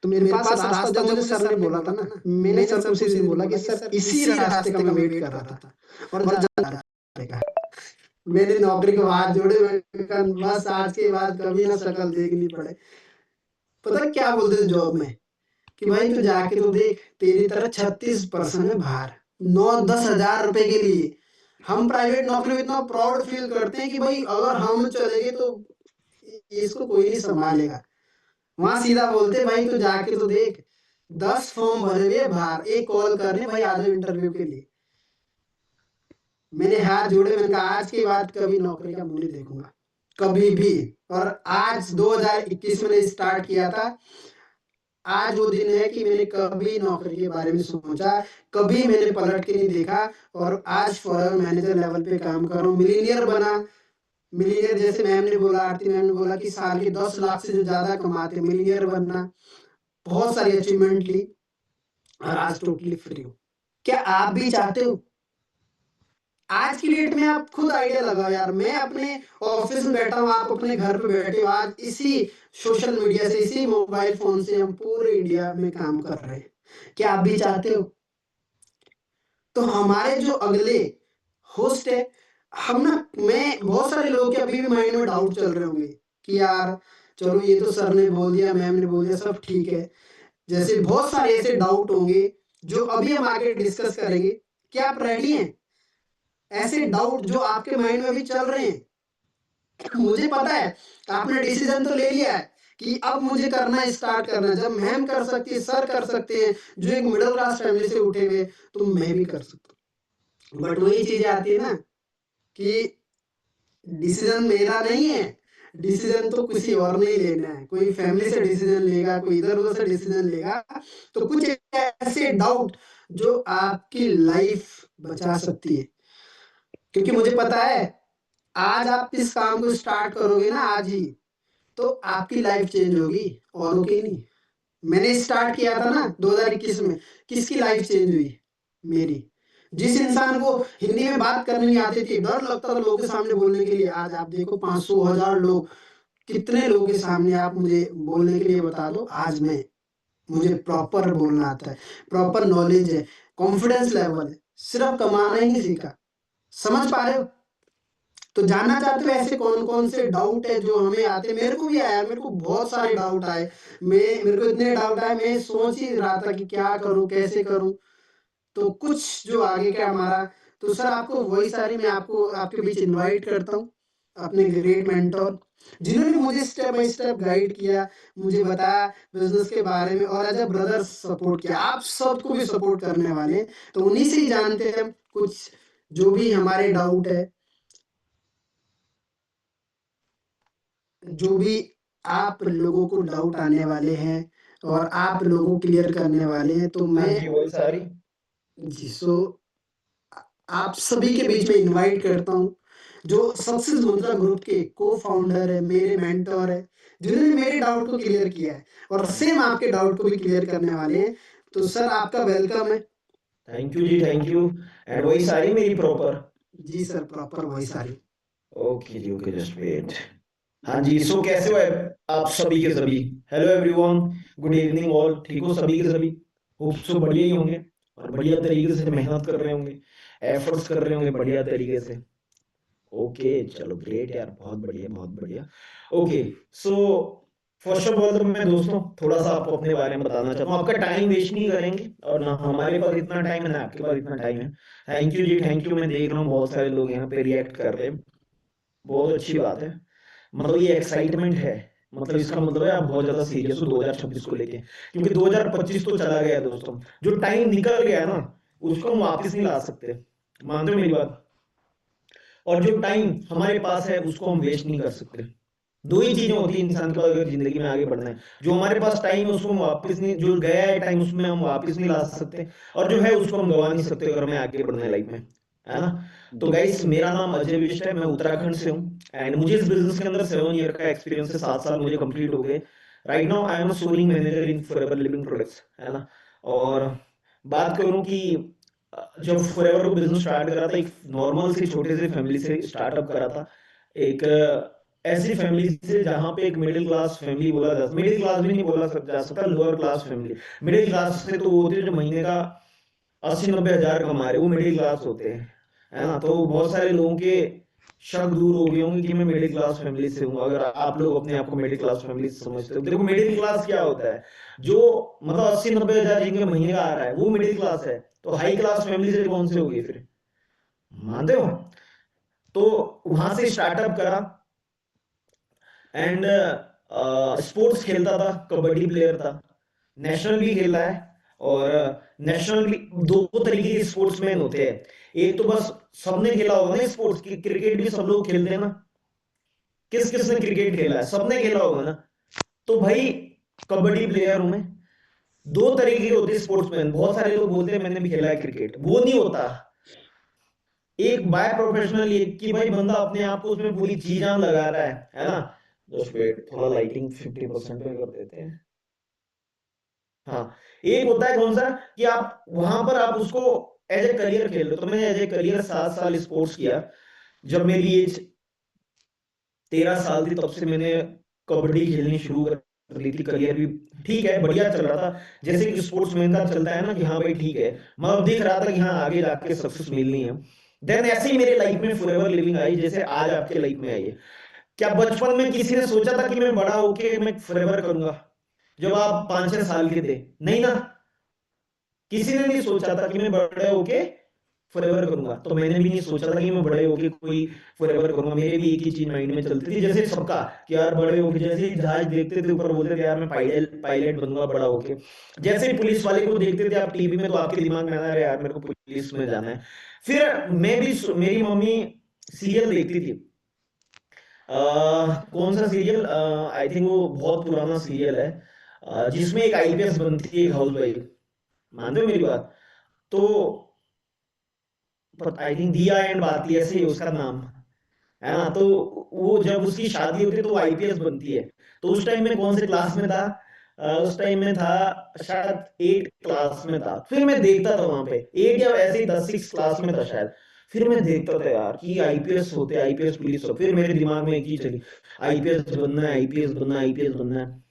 तो मेरे पास रास्ता जब मुझे सर ने बोला था ना, मैंने सर को उसी दिन बोला कि सर इसी रास्ते का मैं वेट कर रहा था, और जब मैंने नौकरी को हाथ जोड़े, बस आज के बाद कभी ना शक्ल देखनी पड़े। पता क्या बोलते थे जॉब में कि भाई तू जाके तो देख, तेरी तरह 36% है बाहर, 9-10 हजार रुपए के लिए। हम प्राइवेट नौकरी में इतना प्राउड फील करते हैं कि भाई अगर हम चले गए तो इसको कोई नहीं संभालेगा। वहां सीधा बोलते भाई तू जाके तो देख, 10 फॉर्म भरे हुए बाहर, एक कॉल करने भाई आ जाओ इंटरव्यू के लिए। मैंने हाथ जोड़े, मैंने कहा आज के बाद कभी नौकरी का मुंह नहीं देखूंगा, कभी भी। और आज 2021 में स्टार्ट किया था, आज वो दिन है कि मैंने कभी नौकरी के बारे में सोचा, कभी मैंने पलट के नहीं देखा, और आज फॉरएवर मैनेजर लेवल पे काम कर रहा हूँ, मिलीनियर बना। मिलीनियर जैसे मैम ने बोला, आरती मैम ने बोला कि साल के 10 लाख से जो ज्यादा कमाते, मिलीनियर बनना, बहुत सारी अचीवमेंट ली, और आज टोटली फ्री हूँ। क्या आप भी चाहते हो? आज की डेट में आप खुद आइडिया लगाओ यार, मैं अपने ऑफिस में बैठा हूँ, आप अपने घर पे बैठे हो, आज इसी सोशल मीडिया से, इसी मोबाइल फोन से हम पूरे इंडिया में काम कर रहे हैं। क्या आप भी चाहते हो? तो हमारे जो अगले होस्ट है, हम ना, मैं बहुत सारे लोग के अभी भी माइंड में डाउट चल रहे होंगे कि यार चलो ये तो सर ने बोल दिया, मैम ने बोल दिया, सब ठीक है। जैसे बहुत सारे ऐसे डाउट होंगे जो अभी हम आगे डिस्कस करेंगे। क्या आप रेडी हैं? ऐसे डाउट जो आपके माइंड में अभी चल रहे हैं, मुझे पता है आपने डिसीजन तो ले लिया है कि अब मुझे करना स्टार्ट करना है। जब मैम कर सकती है, सर कर सकते हैं, जो एक मिडिल क्लास फैमिली से उठे हुए, तो मैं भी कर सकता हूँ। बट वही चीजें आती है ना कि डिसीजन मेरा नहीं है, डिसीजन तो किसी और ने ही लेना है। कोई फैमिली से डिसीजन लेगा, कोई इधर उधर से डिसीजन लेगा। तो कुछ ऐसे डाउट जो आपकी लाइफ बचा सकती है, क्योंकि मुझे पता है आज आप इस काम को स्टार्ट करोगे ना, आज ही, तो आपकी लाइफ चेंज होगी, औरों की नहीं। मैंने स्टार्ट किया था ना 2021 में, किसकी लाइफ चेंज हुई? मेरी। जिस इंसान को हिंदी में बात करनी नहीं आती थी, डर लगता था लोगों के सामने बोलने के लिए, आज आप देखो 500 1000 लोग, कितने लोगों के सामने आप मुझे बोलने के लिए बता दो, आज मैं मुझे प्रॉपर बोलना आता है, प्रॉपर नॉलेज है, कॉन्फिडेंस लेवल है, सिर्फ कमाना ही नहीं सीखा। समझ पा रहे हो? तो जानना चाहते हो ऐसे कौन-कौन से डाउट है जो हमें आते हैं? मेरे को भी आया, मेरे को बहुत सारे डाउट आए। मेरे को इतने डाउट आए, मैं सोच ही रहा था कि क्या करूँ, कैसे करूँ? तो कुछ जो आगे का हमारा, तो सर आपको वही सारी मैं आपको आपके बीच इनवाइट करता हूँ, अपने ग्रेट मेंटर, जिन्होंने मुझे स्टेप बाय स्टेप गाइड किया, मुझे बताया बिज़नेस के बारे में और एज़ अ ब्रदर सपोर्ट किया। आप सबको भी सपोर्ट करने वाले हैं, तो उन्हीं से ही जानते हैं हम कुछ जो भी हमारे डाउट है, जो भी आप लोगों को डाउट आने वाले हैं और आप लोगों को क्लियर करने वाले हैं, तो हाँ मैं जी, वही सारी। जी, आप सभी के बीच में इनवाइट करता हूँ, जो सक्सेस मंत्रा ग्रुप के को-फाउंडर है, मेरे मेंटर है, जिन्होंने मेरे डाउट को क्लियर किया है और सेम आपके डाउट को भी क्लियर करने वाले हैं। तो सर आपका वेलकम है। थैंक यू जी, थैंक यू। एंड वही सारी मेरी प्रॉपर। जी सर, प्रॉपर वही सारी। ओके जी, ओके, जस्ट वेट। हाँ जी, सो कैसे हो आप सभी के सभी? Hello everyone, good evening all. ठीक हो सभी के सभी? होप सो बढ़िया ही होंगे और बढ़िया तरीके से मेहनत कर रहे होंगे, एफर्ट्स कर रहे होंगे बढ़िया तरीके से। ओके, चलो ग्रेट यार, बहुत बढ़िया, बहुत बढ़िया। Okay, so first of all तो मैं दोस्तों थोड़ा सा आपको अपने बारे में बताना चाहता हूँ। आपका टाइम वेस्ट नहीं करेंगे और ना हमारे पास इतना टाइम है ना आपके पास इतना टाइम है। थैंक यू जी, थैंक यू। मैं देख रहा हूँ बहुत सारे लोग यहाँ पे रिएक्ट कर रहे हैं, बहुत अच्छी बात है। मतलब ये एक्साइटमेंट है, मतलब इसका मतलब है आप बहुत ज्यादा सीरियस हो 2026 को लेके, क्योंकि 2025 तो चला गया दोस्तों। जो टाइम निकल गया है ना, उसको हम वापस नहीं ला सकते, मानते हो मेरी बात? और जो टाइम हमारे पास है उसको हम वेस्ट नहीं कर सकते। दो ही चीजें होती है इंसान के पास अगर जिंदगी में आगे बढ़ना है। जो हमारे पास टाइम है उसको हम वापस नहीं, जो गया है टाइम उसमें हम वापस नहीं ला सकते, और जो है उसको हम गवा नहीं सकते अगर हमें आगे बढ़ना है लाइफ में, है ना? तो गाइस, मेरा नाम अजय विष्ट है, मैं उत्तराखंड से हूँ एंड मुझे इस बिजनेस के अंदर 7 ईयर का एक्सपीरियंस है, 7 साल मुझे कंप्लीट हो गए। Right now I am a soling manager in forever living products, है ना? और बात करूं कि जब फॉरएवर को बिजनेस स्टार्ट करा था, एक नॉर्मल से छोटे से फैमिली से स्टार्टअप करा था। एक ऐसी फैमिली से जहां पे एक मिडिल क्लास फैमिली बोला जा, मिडिल क्लास भी नहीं बोला जा सकता, lower class family. Middle class से तो वो होते हैं जो महीने का 80-90 हजार कमा रहे, वो मिडिल क्लास होते हैं, है ना? तो बहुत सारे लोगों के शक दूर हो गए होंगे कि मैं मिडिल क्लास फैमिली से हूँ, अगर आप लोग अपने आप को मिडिल क्लास फैमिली से समझते हो। देखो मिडिल क्लास क्या होता है, जो मतलब 80-90 हजार जिनके महीने का आ रहा है वो मिडिल क्लास है। तो हाई क्लास फैमिली से कौन से होगी फिर, मानते हो? तो वहां से स्टार्टअप करा एंड स्पोर्ट्स खेलता था, कबड्डी प्लेयर था, नेशनल भी खेला है। और नेशनल भी दो तरीके के स्पोर्ट्समैन होते हैं, एक तो बस सबने खेला होगा ना स्पोर्ट्स, क्रिकेट भी सब लोग खेलते हैं ना, किस किसने क्रिकेट खेला है, सबने खेला होगा ना। तो भाई कबड्डी प्लेयर हूं मैं। दो तरीके के होते हैं स्पोर्ट्समैन, बहुत सारे लोग बोलते हैं मैंने भी खेला है क्रिकेट, वो नहीं होता। एक बाय प्रोफेशनल, एक कि भाई बंदा अपने आप को उसमें पूरी जी जान लगा रहा है ना? जस्ट वेट, थोड़ा लाइटिंग 50% पे कर देते हैं। हाँ, एक होता है कौन सा, कि आप वहां पर आप उसको एज ए करियर खेल रहे हो। तो मैंने एज ए करियर 7 साल स्पोर्ट्स किया। जब मेरी एज 13 साल थी तब से मैंने कबड्डी खेलनी शुरू कर दी थी। करियर भी ठीक है, बढ़िया चल रहा था, जैसे कि स्पोर्ट्समैन का चलता है ना कि हाँ भाई ठीक है, मतलब दिख रहा था कि हाँ आगे जाके सक्सेस मिलनी है। देन ऐसे ही मेरे लाइफ में फॉरएवर लिविंग आई, जैसे आज आपके लाइफ में आई है। क्या बचपन में किसी ने सोचा था कि मैं बड़ा होके मैं फॉरएवर करूंगा जब आप 5-6 साल के थे? नहीं ना, किसी ने नहीं सोचा था कि मैं बड़े होके फॉरएवर करूंगा। तो मैंने भी नहीं सोचा था कि मैं बड़े होके कोई फॉरएवर करूंगा। मेरे भी एक ही चीज माइंड में चलती थी, जैसे सबका, कि यार बड़े होके जैसे ही जहाज देखते थे ऊपर बोलते थे यार मैं पायलट पायलट बनूंगा बड़ा होके। जैसे ही पुलिस वाले को देखते थे आप टीवी में, तो आपके दिमाग में आ रहा है यार मेरे को पुलिस में जाना है। फिर मैं भी, मेरी मम्मी सीरियल देखती थी। कौन सा सीरियल, आई थिंक वो बहुत पुराना सीरियल है, जिसमें एक आईपीएस बनती है, एक हाउस वाइफ, मानते हो मेरी बात? तो आई थिंक दिया एंड बाती ऐसे ही उसका नाम है ना। तो वो जब उसकी शादी होती है तो वो आईपीएस बनती है। तो उस टाइम में कौन से क्लास में था, उस टाइम में था शायद 8 क्लास में था। फिर मैं देखता था वहां पे 8 या ऐसे ही 10 6 क्लास में था शायद। फिर मैं देखता था यार कि आईपीएस होते, आईपीएस पुलिस हो। फिर मेरे दिमाग में एक चीज चली, आईपीएस बनना है, आईपीएस बनना है, आईपीएस बनना है।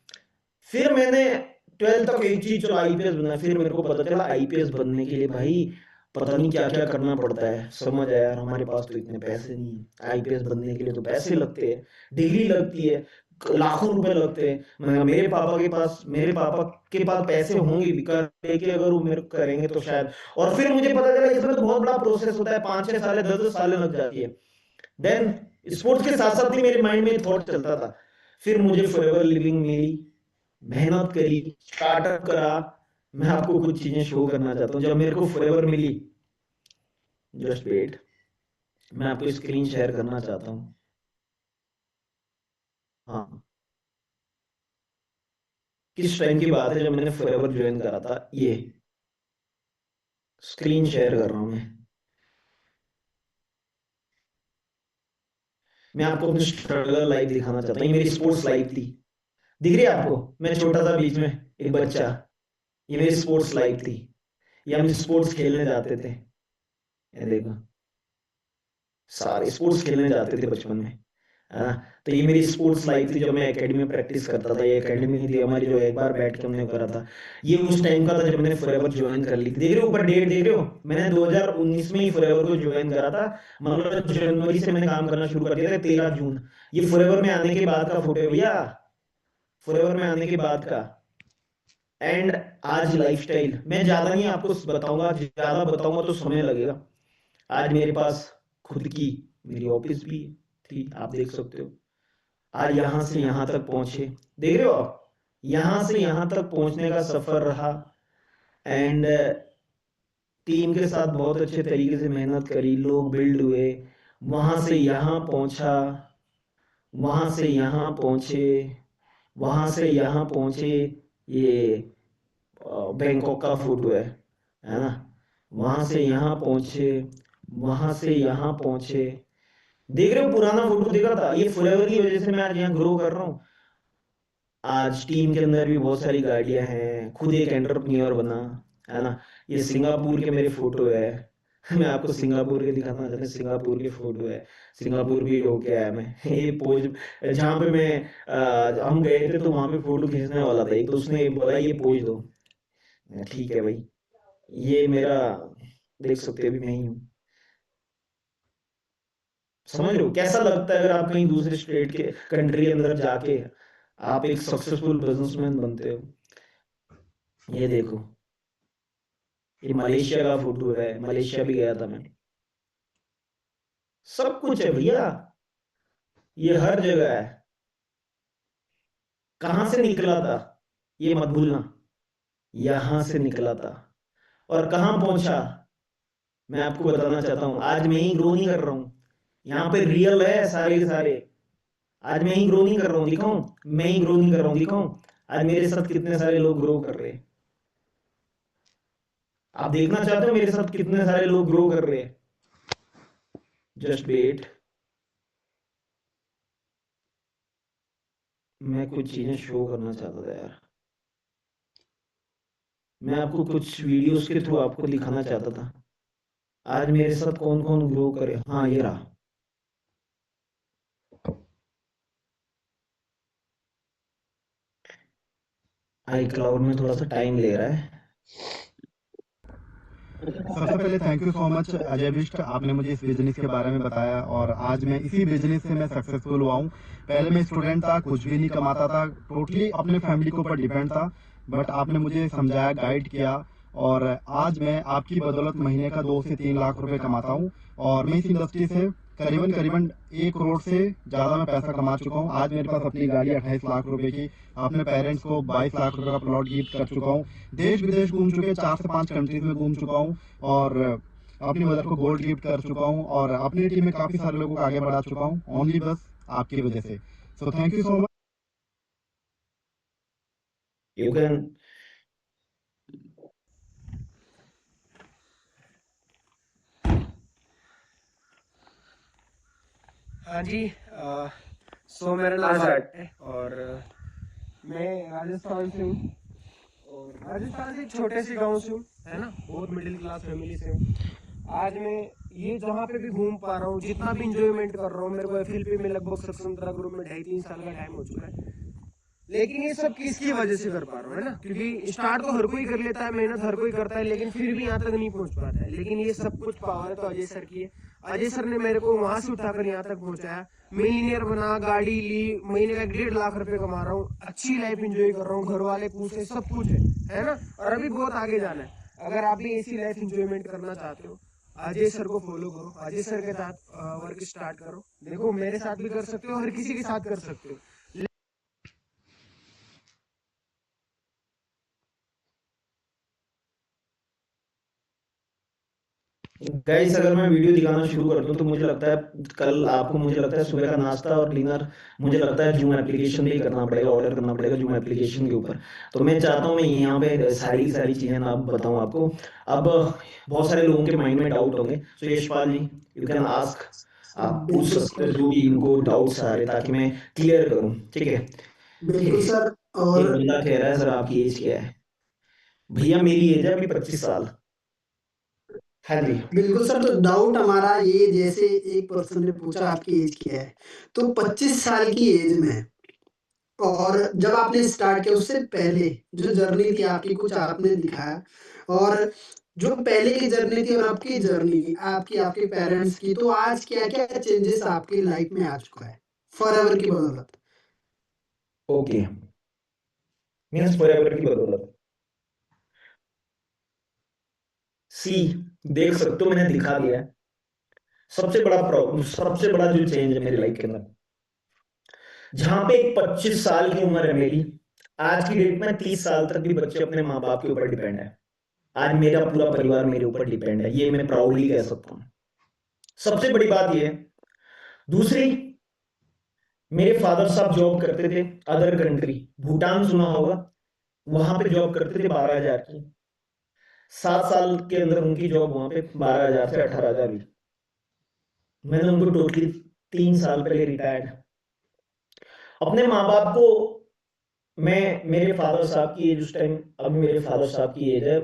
फिर मैंने 12th तक एक चीज, चलो आईपीएस बनना है। फिर मेरे को पता चला आईपीएस बनने के लिए भाई पता नहीं क्या क्या करना पड़ता है। समझ आया यार हमारे पास तो इतने पैसे नहीं है, आईपीएस बनने के लिए तो पैसे लगते हैं, डिग्री लगती है, लाखों रुपए लगते हैं। मैंने कहा मेरे पापा के पास पैसे होंगे भी, कर के अगर वो मेरे को करेंगे तो शायद। और फिर मुझे पता चला इसमें तो बहुत बड़ा प्रोसेस होता है, 5 6 साल 10 10 साल लग जाती है। देन स्पोर्ट्स के साथ साथ ही मेरे माइंड में थॉट चलता था। फिर मुझे फॉरएवर लिविंग मिली, मेहनत करी, स्टार्टअप करा। मैं आपको कुछ चीजें शो करना चाहता हूँ जब मेरे को फॉरएवर मिली। जस्ट वेट, मैं आपको स्क्रीन शेयर करना चाहता हूँ। हाँ, किस टाइम की बात है जब मैंने फॉरएवर ज्वाइन करा था। ये स्क्रीन शेयर कर रहा हूँ मैं आपको अपनी स्ट्रगल लाइफ दिखाना चाहता हूँ। ये मेरी स्पोर्ट्स लाइफ थी, दिख रही है आपको? मैं छोटा सा बीच में एक बच्चा, ये मेरी स्पोर्ट्स लाइफ थी। ये हम स्पोर्ट्स खेलने जाते थे, ये देखो सारे स्पोर्ट्स खेलने जाते थे बचपन में, है ना। तो ये मेरी स्पोर्ट्स लाइफ थी जब मैं एकेडमी में प्रैक्टिस करता था। ये एकेडमी थी हमारी जो एक बार बैठ के हमने करा था। ये उस टाइम का था जब मैंने फॉरएवर ज्वाइन कर ली थी। देख रहे हो ऊपर डेट, देख रहे हो? मैंने 2019 में ही फॉरएवर को ज्वाइन करा था। मतलब जनवरी से मैंने काम करना शुरू कर दिया था, 13 जून। ये फॉरएवर में आने के बाद का फोटो है भैया, फॉरएवर में आने के बाद का। एंड आज लाइफस्टाइल मैं ज्यादा नहीं आपको बताऊंगा, ज्यादा बताऊंगा तो समय लगेगा। आज मेरे पास खुद की मेरी ऑफिस भी थी, आप देख सकते हो। आज यहाँ से यहाँ तक पहुंचे, देख रहे हो आप? यहाँ से यहाँ तक पहुंचने का सफर रहा। एंड टीम के साथ बहुत अच्छे तरीके से मेहनत करी, लोग बिल्ड हुए, वहां से यहाँ पहुंचा, वहां से यहाँ पहुंचे, वहां से यहाँ पहुंचे। ये बैंकॉक का फोटो है ना। वहां से यहाँ पहुंचे, वहां से यहाँ पहुंचे। देख रहे हो पुराना फोटो देखा था? ये फॉरएवर की वजह से मैं आज यहाँ ग्रो कर रहा हूँ। आज टीम के अंदर भी बहुत सारी गाड़ियां हैं, खुद एक एंटरप्रेन्योर बना, है ना। ये सिंगापुर के मेरे फोटो है। मैं आपको सिंगापुर के दिखाना चाहता हूँ, सिंगापुर के फोटो है। सिंगापुर भी होके आया मैं। ये पोज जहाँ पे मैं हम गए थे तो वहां पे फोटो खींचने वाला था, एक तो उसने बोला ये पोज दो। ठीक है भाई, ये मेरा देख सकते हो, अभी मैं ही हूँ। समझ रहे हो कैसा लगता है अगर आप कहीं दूसरे स्टेट के कंट्री के अंदर जाके आप एक सक्सेसफुल बिजनेसमैन बनते हो। ये देखो, ये मलेशिया का फोटो है, मलेशिया भी गया था मैं। सब कुछ है भैया, ये हर जगह है। कहां से निकला था ये मत भूलना, यहां से निकला था। और कहां पहुंचा मैं आपको बताना चाहता हूं। आज मैं ही ग्रो नहीं कर रहा हूं, यहाँ पे रियल है सारे के सारे। आज मैं ही ग्रो नहीं कर रहा हूँ, दिखाऊं? मैं ही ग्रो नहीं कर रहा हूँ, दिखाऊं? आज मेरे साथ कितने सारे लोग ग्रो कर रहे हैं। आप देखना चाहते हो मेरे साथ कितने सारे लोग ग्रो कर रहे हैं? जस्ट वेट, मैं कुछ चीजें शो करना चाहता था यार। मैं आपको कुछ वीडियोस के थ्रू आपको दिखाना चाहता था आज मेरे साथ कौन कौन ग्रो करे। हाँ ये रहा। आई क्लाउड में थोड़ा सा टाइम ले रहा है। सबसे पहले thank you so much Ajay Bisht, आपने मुझे इस बिजनेस के बारे में बताया और आज मैं इसी बिजनेस से मैं सक्सेसफुल हुआ हूँ। पहले मैं स्टूडेंट था, कुछ भी नहीं कमाता था, टोटली अपने फैमिली के ऊपर डिपेंड था, बट आपने मुझे समझाया, गाइड किया और आज मैं आपकी बदौलत महीने का 2 से 3 लाख रुपए कमाता हूँ। और मैं इस इंडस्ट्री से करीबन करीबन 1 करोड़ से ज़्यादा मैं पैसा कमा चुका हूँ। आज मेरे पास अपनी गाड़ी 28 लाख रुपए की, अपने पेरेंट्स को 22 लाख रुपए का प्लॉट गिफ्ट कर चुका हूँ, देश विदेश घूम चुके, 4 से 5 कंट्रीज में घूम चुका हूँ और अपनी मदर को गोल्ड गिफ्ट कर चुका हूँ और अपनी टीम में काफ़ी सारे लोगों को आगे बढ़ा चुका हूँ, ओनली बस आपकी वजह से। So thank you so much. You can. हाँ जी, सो मेरा नाम है और मैं राजस्थान से हूँ और राजस्थान से एक छोटे से गांव से हूँ, है ना, बहुत मिडिल क्लास फैमिली से हूँ। आज मैं ये जहाँ पे भी घूम पा रहा हूँ, जितना भी इंजॉयमेंट कर रहा हूँ, मेरे को एफएलपी में लगभग स्वतंत्रता ग्रुप में 2.5-3 साल का टाइम हो चुका है। लेकिन ये सब किसकी वजह से कर पा रहा हूँ, है ना, क्योंकि स्टार्ट तो हर कोई कर लेता है, मेहनत हर कोई करता है, लेकिन फिर भी यहाँ तक नहीं पहुंच पाता है। लेकिन ये सब कुछ पावर तो अजय सर की है। अजय सर ने मेरे को वहां से उठाकर यहाँ तक पहुंचाया, मिलीनियर बना, गाड़ी ली, महीने का 1.5 लाख रुपए कमा रहा हूँ, अच्छी लाइफ एंजॉय कर रहा हूँ, घर वाले खुश है, सब कुछ है ना, और अभी बहुत आगे जाना है। अगर आप भी ऐसी लाइफ एंजॉयमेंट करना चाहते हो, अजय सर को फॉलो करो, अजय सर के साथ वर्क स्टार्ट करो। देखो मेरे साथ भी कर सकते हो, हर किसी के साथ कर सकते हो। गाइस अगर मैं वीडियो दिखाना शुरू कर दूं तो मुझे लगता है कल आपको, मुझे लगता है सुबह का नाश्ता और डिनर मुझे लगता है जूम एप्लीकेशन में ही करना पड़ेगा, ऑर्डर करना पड़ेगा जूम एप्लीकेशन के ऊपर। तो मैं चाहता हूं मैं यहाँ पे सारी सारी चीजें ना बताऊं आपको। अब बहुत सारे लोगों के माइंड में डाउट होंगे, तो यशपाल जी यू कैन आस्क, आप पूछ बिल्कुल सकते हो सर, जो भी इनको डाउट्स आ रहे, ताकि मैं क्लियर करूं। ठीक है, बिल्कुल सर। एक और बंदा कह रहा है सर आपकी एज क्या है? भैया मेरी एज है अभी 25 साल। हाँ जी। बिल्कुल सर, तो डाउट हमारा ये, जैसे एक पर्सन ने पूछा आपकी एज क्या है, तो 25 साल की एज में, और जब आपने स्टार्ट किया उससे पहले जो जर्नी थी आपकी, कुछ आपने दिखाया, और जो पहले की जर्नी थी और आपकी जर्नी, आपकी आपके पेरेंट्स की, तो आज क्या-क्या चेंजेस आपकी लाइफ में आ चुका है फॉरएवर की बदौलत? ओके, मीन्स फॉरएवर की बदौलत। सी, देख सकते हो मैंने दिखा दिया है। सबसे बड़ा प्रॉब्लम, सबसे बड़ा जो चेंज है मेरी लाइफ के अंदर, जहां पे एक 25 साल की उम्र है मेरी, आज की डेट में 30 साल तक भी बच्चे अपने माँ बाप के ऊपर डिपेंड है। आज मेरा पूरा परिवार मेरे ऊपर डिपेंड है, ये मैं प्राउडली कह सकता हूँ। सबसे बड़ी बात ये है। दूसरी, मेरे फादर साहब जॉब करते थे अदर कंट्री, भूटान सुना होगा, वहां पे जॉब करते थे 12,000 की। 7 साल के अंदर उनकी जॉब वहां पे 12,000 से 18,000 हुई। मैंने उनको टोटली 3 साल पहले रिटायर्ड। अपने माँ बाप को मैं, मेरे फादर साहब की एज उस टाइम, अभी मेरे फादर साहब की एज है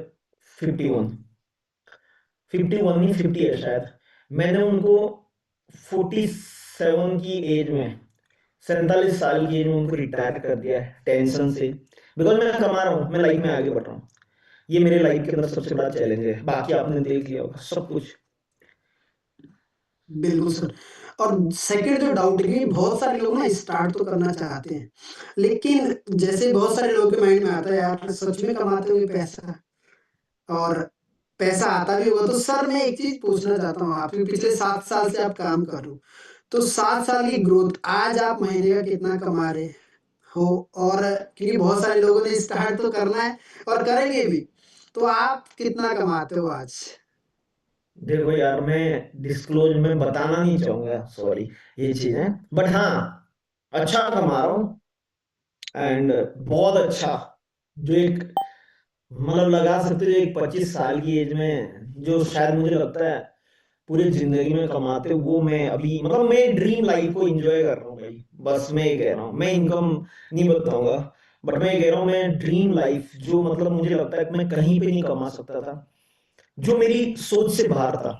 51, 51 नहीं 50 है शायद। मैंने उनको 47 की एज में, 47 साल की एज में उनको रिटायर कर दिया है टेंशन से, बिकॉज मैं कमा रहा हूँ, मैं लाइफ में आगे बढ़ रहा हूँ। ये मेरे लाइफ के अंदर सबसे बड़ा चैलेंज है, बाकी आपने देख लिया होगा सब कुछ। बिल्कुल सर। और सेकंड जो डाउट है कि बहुत सारे लोग ना स्टार्ट तो करना चाहते हैं, लेकिन जैसे बहुत सारे लोगों के माइंड में आता है यार सच में कमाते होंगे पैसा, और पैसा आता भी होगा। तो सर मैं एक चीज़ पूछना चाहता हूँ आपसे, पिछले 7 साल से आप काम कर रहे हो, तो 7 साल की ग्रोथ, आज आप महीने का कितना कमा रहे हो? और क्योंकि बहुत सारे लोगों ने स्टार्ट तो करना है और करेंगे भी, तो आप कितना कमाते हो आज? देखो यार, मैं डिस्क्लोज में बताना नहीं चाहूंगा, सॉरी ये चीजें, बट हाँ अच्छा कमा रहा हूँ, एंड बहुत अच्छा। जो एक, मतलब लगा सकते हो एक 25 साल की एज में जो शायद मुझे लगता है पूरी जिंदगी में कमाते, वो मैं अभी, मतलब मैं ड्रीम लाइफ को एंजॉय कर रहा हूँ भाई। बस मैं ये कह रहा हूँ, मैं इनकम नहीं बताऊंगा, बट मैं ये कह रहा हूँ मैं ड्रीम लाइफ, जो मतलब मुझे लगता है कि मैं कहीं पे नहीं कमा सकता था, जो मेरी सोच से बाहर था,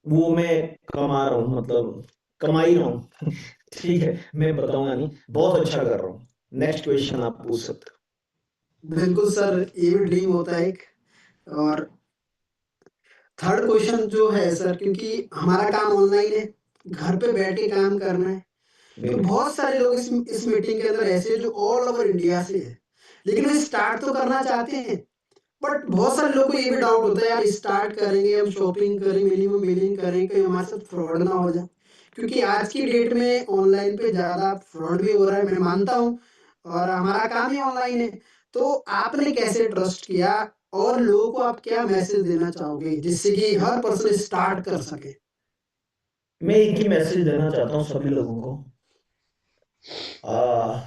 वो मैं कमा रहा हूँ, मतलब कमा ही रहा हूँ। ठीक है, मैं बताऊंगा नहीं, बहुत अच्छा कर रहा हूँ। नेक्स्ट क्वेश्चन आप पूछ सकते बिल्कुल सर, ये भी ड्रीम होता है एक। और थर्ड क्वेश्चन जो है सर, क्योंकि हमारा काम ऑनलाइन है, घर पे बैठ के काम करना है, हो। तो बिल्कुल। बहुत सारे लोग इस मीटिंग के अंदर ऐसे हैं जो ऑल ओवर इंडिया से है, लेकिन वो स्टार्ट तो करना चाहते हैं, बट बहुत सारे लोगों को ये भी डाउट होता है यार स्टार्ट करेंगे, हम शॉपिंग करें, मिनिमम बिलिंग करें, कहीं हमारे साथ फ्रॉड ना हो जाए, क्योंकि आज की डेट में ऑनलाइन पे ज़्यादा फ्रॉड भी हो रहा है, मैं मानता हूँ, और हमारा काम ही ऑनलाइन है। तो आपने कैसे ट्रस्ट किया, और लोगों को आप क्या मैसेज देना चाहोगे जिससे कि हर पर्सन स्टार्ट कर सके? मैं एक ही मैसेज देना चाहता हूँ सभी लोगों को। आ,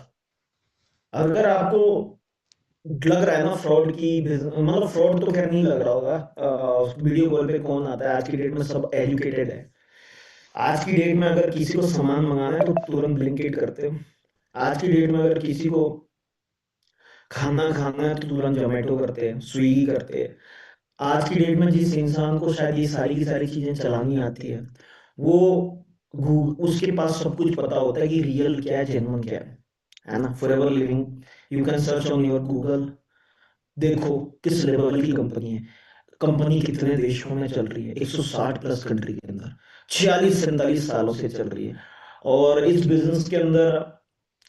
अगर आपको लग रहा है ना फ्रॉड की, मतलब फ्रॉड तो खैर नहीं लग रहा होगा, वीडियो कॉल पे कौन आता है, आज की डेट में सब एजुकेटेड है। आज की डेट में अगर किसी को सामान मंगाना है तो तुरंत ब्लिंकिट करते हो, आज की डेट में अगर किसी को खाना खाना है तो तुरंत जोमेटो करते हैं, स्विगी करते हैं। आज की डेट में जिस इंसान को शायद ये सारी की सारी चीजें चलानी आती है, वो उसके पास सब कुछ पता होता है कि रियल क्या है, जेन्युइन क्या है ना। Forever living, you can search on your Google, देखो किस लेवल की कंपनी है, कंपनी कितने देशों में चल रही है, 160 प्लस कंट्री के अंदर 46-47 सालों से चल रही है। और इस बिजनेस के अंदर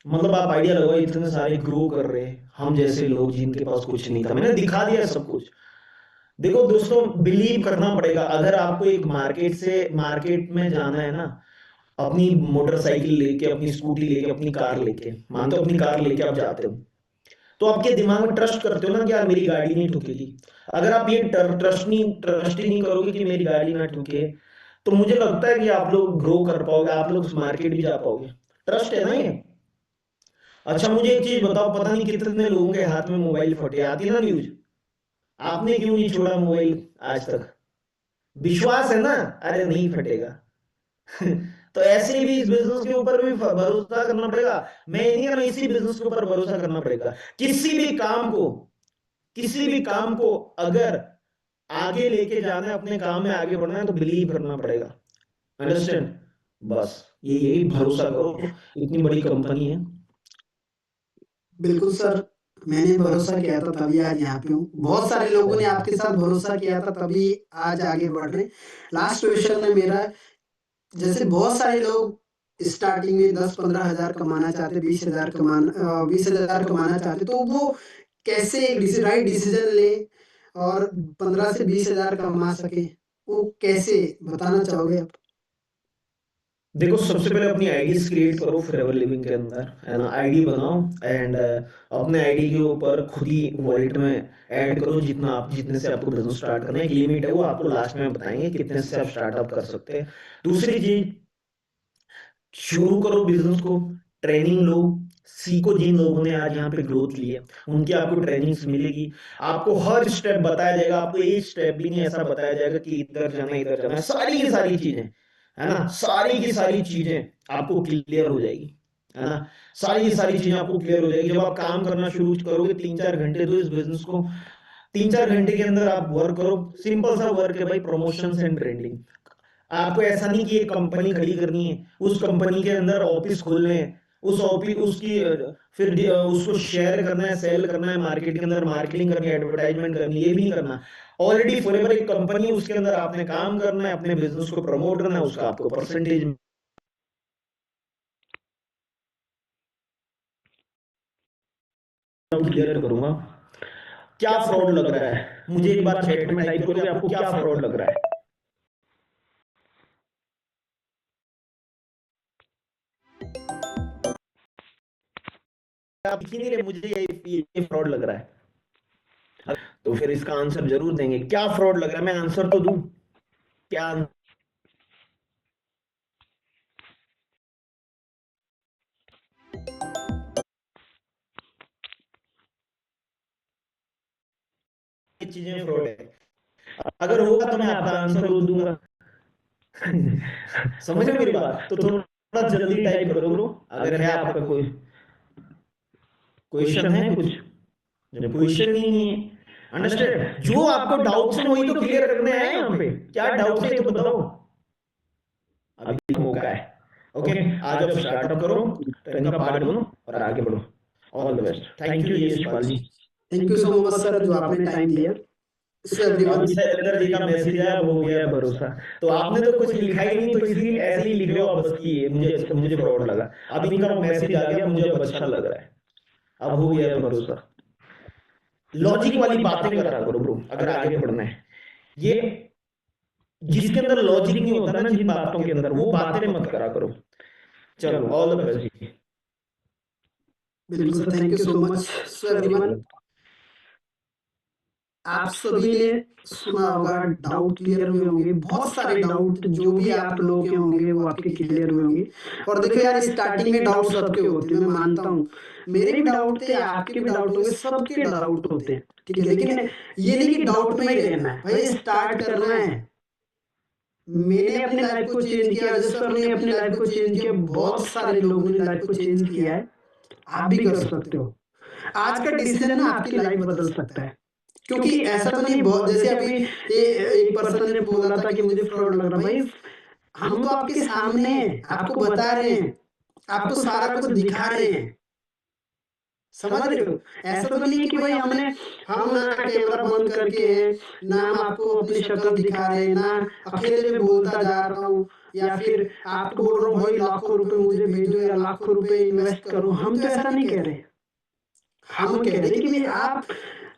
मतलब आप आइडिया लगाओ, इतने सारे ग्रो कर रहे हैं, हम जैसे लोग जिनके पास कुछ नहीं था, मैंने दिखा दिया सब कुछ। देखो दोस्तों, बिलीव करना पड़ेगा। अगर आपको एक मार्केट में जाना है ना, अपनी मोटरसाइकिल लेके, अपनी स्कूटी लेके, अपनी कार लेके, मानते हो अपनी कार लेके आप जाते हो, तो आपके दिमाग में ट्रस्ट करते हो ना कि यार मेरी गाड़ी नहीं ठुकेगी। अगर आप ये ट्रस्ट ही नहीं करोगे कि मेरी गाड़ी ना ठुके, तो मुझे लगता है कि आप लोग ग्रो कर पाओगे, आप लोग मार्केट भी जा पाओगे। ट्रस्ट है ना ये। अच्छा मुझे एक चीज बताओ, पता नहीं कितने लोगों के हाथ में मोबाइल फटे, आती है ना न्यूज, आपने क्यों नहीं छोड़ा मोबाइल आज तक? विश्वास है ना, अरे नहीं फटेगा। तो ऐसे ही भी इस बिजनेस के ऊपर भी भरोसा करना पड़ेगा। मैं ये नहीं कह रहा, इसी बिजनेस के ऊपर भरोसा करना पड़ेगा। किसी भी काम को अगर आगे लेके जाना है, अपने काम में आगे बढ़ना है, तो बिलीव करना पड़ेगा। अंडरस्टैंड? बस यही भरोसा करो, इतनी बड़ी कंपनी है। बिल्कुल सर, मैंने भरोसा किया था तभी आज यहाँ पे हूँ। बहुत सारे लोगों ने आपके साथ भरोसा किया था तभी आज आगे बढ़ रहे हैं। लास्ट क्वेश्चन है मेरा, जैसे बहुत सारे लोग स्टार्टिंग में 10-15 हजार कमाना चाहते, 20,000 कमाना चाहते, तो वो कैसे एक राइट डिसीजन ले और 15 से 20,000 कमा सके, वो कैसे बताना चाहोगे आप? देखो सबसे पहले अपनी आईडीज क्रिएट करो फॉरएवर लिविंग के अंदर, है ना। आईडी बनाओ एंड अपने आईडी के ऊपर खुद ही वॉलेट में ऐड करो जितने से आपको बिजनेस स्टार्ट करना है। एक लिमिट है, वो आपको लास्ट में बताएंगे कितने से आप स्टार्टअप कर सकते हैं। दूसरी चीज, शुरू करो बिजनेस को, ट्रेनिंग लो, सीखो। जिन लोगों ने आज यहाँ पे ग्रोथ ली है उनकी आपको ट्रेनिंग्स मिलेगी, आपको हर स्टेप बताया जाएगा। आपको एक स्टेप भी नहीं ऐसा बताया जाएगा कि इधर जाना इधर जाना, सारी की सारी चीजें, है ना, सारी की सारी चीजें आपको क्लियर हो जाएगी, है ना। सारी की सारी चीजें आपको क्लियर हो जाएगी जब आप काम करना शुरू करोगे। 3-4 घंटे दो इस बिजनेस को, 3-4 घंटे के अंदर आप वर्क करो। सिंपल सा वर्क है भाई, प्रमोशंस एंड ब्रांडिंग। आपको ऐसा नहीं कि एक कंपनी खड़ी करनी है, उस कंपनी के अंदर ऑफिस खोलने हैं, उस ऑफिस उसकी फिर उसको शेयर करना है, सेल करना है, मार्केट के अंदर मार्केटिंग करनी है, एडवर्टाइजमेंट करनी है, ये भी नहीं करना। ऑलरेडी फॉरएवर एक कंपनी, उसके अंदर आपने काम करना है, अपने बिजनेस को प्रमोट करना है, उसका आपको परसेंटेज क्लियर करूंगा। क्या फ्रॉड लग रहा है मुझे एक बार चैट में टाइप करोगे, आपको क्या फ्रॉड लग रहा है? आप ही नहीं रहे, मुझे ये फ्रॉड लग रहा है, तो फिर इसका आंसर जरूर देंगे। क्या फ्रॉड लग रहा है, मैं आंसर तो दूं। क्या चीजें फ्रॉड है? अगर होगा तो मैं आपका आंसर दूंगा। समझ रहे मेरी बात? तो थोड़ा जल्दी टाइप करो ब्रो, अगर है आपका कोई क्वेश्चन है कुछ। जब क्वेश्चन ही नहीं है, अंडरस्टैंड, जो आपको डाउट्स हैं वही तो क्लियर करने आए हैं यहाँ पे। क्या डाउट्स है तो बताओ, अभी मौका है। ओके, आज आप स्टार्टअप करो, ट्रेनिंग का पार्ट बनो और आगे बढ़ो। All the best. Thank you Yashpal ji. Thank you so much sir, जो आपने टाइम दिया। अभी शैलेंद्र जी का मैसेज आया, वो हो गया भरोसा। तो आपने तो कुछ लिखा ही नहीं, तो इसलिए ऐसे ही लिख रहे हो आप बस कि मुझे फ्रॉड लगा। अब इनका मैसेज आ गया, मुझे अब अच्छा लग रहा है, अब हो गया भरोसा। लॉजिक वाली बातें करा करो ब्रो अगर आगे बढ़ना है। ये जिसके अंदर लॉजिक नहीं होता ना, जिन बातों के अंदर, वो बातें मत करा करो। चलो, ऑल द बेस्ट। बिल्कुल sir, thank you so much. So everyone, आप सभी ने सुना होगा, डाउट क्लियर हुए होंगे, बहुत सारे डाउट जो भी आप लोगों के होंगे वो आपके क्लियर हुए होंगे। और देखो यार, स्टार्टिंग में डाउट सबके होते हैं, मैं मानता हूँ, मेरे भी डाउट थे, आपके भी डाउट होंगे, सबके डाउट होते हैं, ठीक है। लेकिन ये नहीं कि डाउट में ही रहना है भाई, स्टार्ट करना है। मैंने अपनी लाइफ को चेंज किया, अजय सर ने अपनी लाइफ को चेंज किया, बहुत सारे लोगों ने लाइफ को चेंज किया है। आप भी कर सकते हो। आज का डिसीजन ना आपकी लाइफ बदल सकता है, क्योंकि ऐसा तो नहीं बहुत, जैसे अभी ये एक पर्सन ने बोला था कि मुझे फ्रॉड लग रहा, भाई हम तो आपके सामने हैं, आपको बता रहे हैं, आपको सारा कुछ दिखा रहे हैं, समझ रहे हो। ऐसा तो नहीं है कि भाई हम ना कैमरा बंद करके हैं, ना हम आपको अपनी शक्ल दिखा रहे हैं, ना अकेले में बोलता जा रहा हूँ, या फिर आपको बोल रहा हूँ भाई लाखों रुपए मुझे भेजो या लाखों रुपए इन्वेस्ट करो। हम तो ऐसा नहीं कह रहे, हम कह रहे कि भाई आप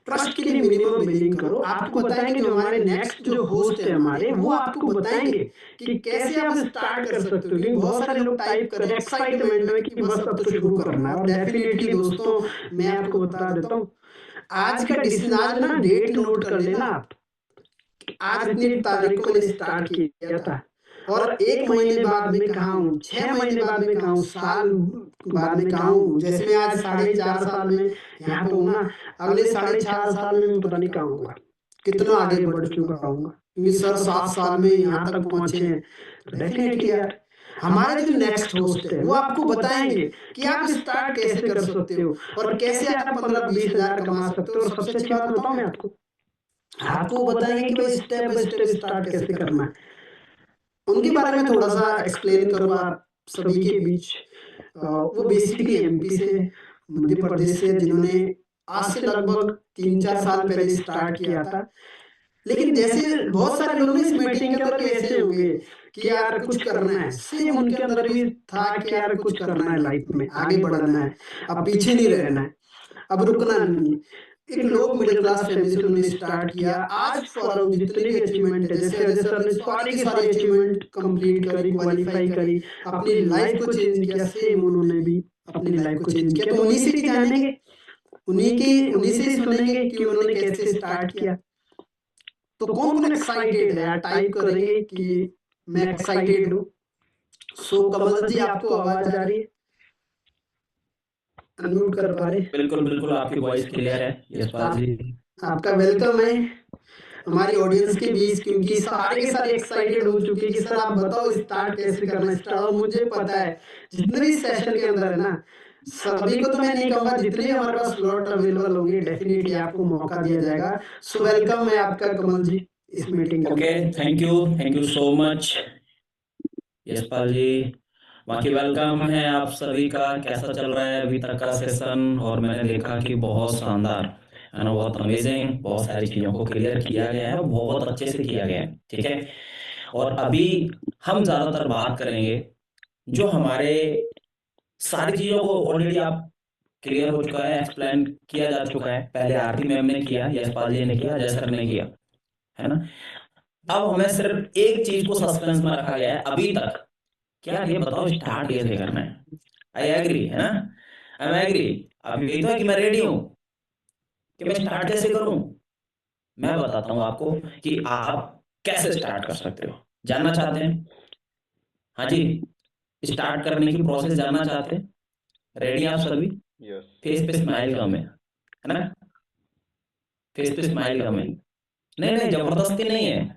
ट्रस्ट के लिए मिनिमम बिलिंग करो। आपको बताएंगे जो हमारे नेक्स्ट जो होस्ट है हमारे, वो आपको बताएंगे कि कैसे आप स्टार्ट कर सकते हो। क्योंकि बहुत सारे लोग टाइप कर एक्साइटमेंट में कि बस अब तो शुरू करना है। और डेफिनेटली दोस्तों मैं आपको बता देता हूँ, आज का डिसीजन, आज ना डेट नोट कर लेना आप, आज इतनी तारीख को मैंने स्टार्ट किया था, और 1 महीने बाद में कहाँ हूँ, 6 महीने बाद में कहाँ हूँ, साल बाद में कहाँ हूँ। जैसे मैं आज 4.5 साल में यहाँ पे हूँ ना, अगले 4.5 साल में मैं पता नहीं कहाँ हूँगा, कितना आगे बढ़ चुका हूँगा, क्योंकि सर 7 साल में यहाँ तक पहुंचे हैं। तो डेफिनेटली यार हमारे जो नेक्स्ट होस्ट है वो आपको बताएंगे कि आप स्टार्ट कैसे कर सकते हो, और कैसे आप 15-20 हजार कमा सकते हो। और सबसे अच्छी बात बताऊं मैं आपको बताएंगे कि भाई स्टेप बाय स्टेप स्टार्ट कैसे करना है। उनके बारे में थोड़ा सा एक्सप्लेन करूँ आप सभी के बीच। वो बेसिकली एमपी से, मध्य प्रदेश से, जिन्होंने आज से लगभग 3-4 साल पहले स्टार्ट किया था। लेकिन जैसे बहुत सारे लोग इस मीटिंग के अंदर भी ऐसे होंगे कि यार कुछ करना है, सेम उनके अंदर भी था कि यार कुछ करना है, लाइफ में आगे बढ़ना है, अब पीछे नहीं रहना है, अब रुकना नहीं है। एक लोग मिडिल क्लास फैमिली से उन्होंने स्टार्ट किया। आज फॉर जितने भी अचीवमेंट है, जैसे अजय सर ने सारी की सारी अचीवमेंट कंप्लीट करी, क्वालिफाई करी, अपनी लाइफ को चेंज किया, सेम उन्होंने भी अपनी लाइफ को चेंज किया। तो उन्हीं से ही जानेंगे, उन्हीं से ही सुनेंगे कि उन्होंने कैसे स्टार्ट किया। तो कौन कौन एक्साइटेड है यार, टाइप करेंगे कि मैं एक्साइटेड हूँ। सो कमल जी आपको आवाज आ रही है, अनम्यूट कर पा रहे? बिल्कुल बिल्कुल, आपकी वॉइस क्लियर है यशपाल जी। आपका वेलकम है हमारी ऑडियंस के बीच, क्योंकि सारे के सारे एक्साइटेड हो चुके हैं कि सर आप बताओ स्टार्ट कैसे करना है। स्टार्ट मुझे पता है जितने भी सेशन के अंदर है ना, सभी को तो मैं नहीं कहूंगा, जितने भी हमारे पास स्लॉट अवेलेबल होंगे डेफिनेटली आपको मौका दिया जाएगा। सो वेलकम है आपका कमल जी इस मीटिंग में। Okay, thank you so much Yashpal ji. बाकी वेलकम है आप सभी का। कैसा चल रहा है अभी तक का सेशन? और मैंने देखा कि बहुत शानदार है ना, बहुत अमेजिंग, बहुत सारी चीजों को क्लियर किया गया है, बहुत अच्छे से किया गया है, ठीक है। और अभी हम ज्यादातर बात करेंगे जो हमारे सारी चीजों को ऑलरेडी आप क्लियर हो चुका है, एक्सप्लेन किया जा चुका है। पहले आरती मैम ने किया, यशपाल जी ने किया, अजय सर ने किया, है ना। अब हमें सिर्फ एक चीज को सस्पेंस में रखा गया है अभी तक, क्या ये बताओ स्टार्ट कैसे करना है। आई एग्री, है ना, आई एग्री। अब यही तो है कि मैं रेडी हूं कि मैं स्टार्ट कैसे करूं। मैं बताता हूं आपको कि आप कैसे स्टार्ट कर सकते हो। जानना चाहते हैं? हाँ जी, स्टार्ट करने की प्रोसेस जानना चाहते हैं? रेडी आप सभी? फेस पे स्माइल कम है ना, फेस पे स्माइल कम है। नहीं नहीं, जबरदस्ती नहीं है।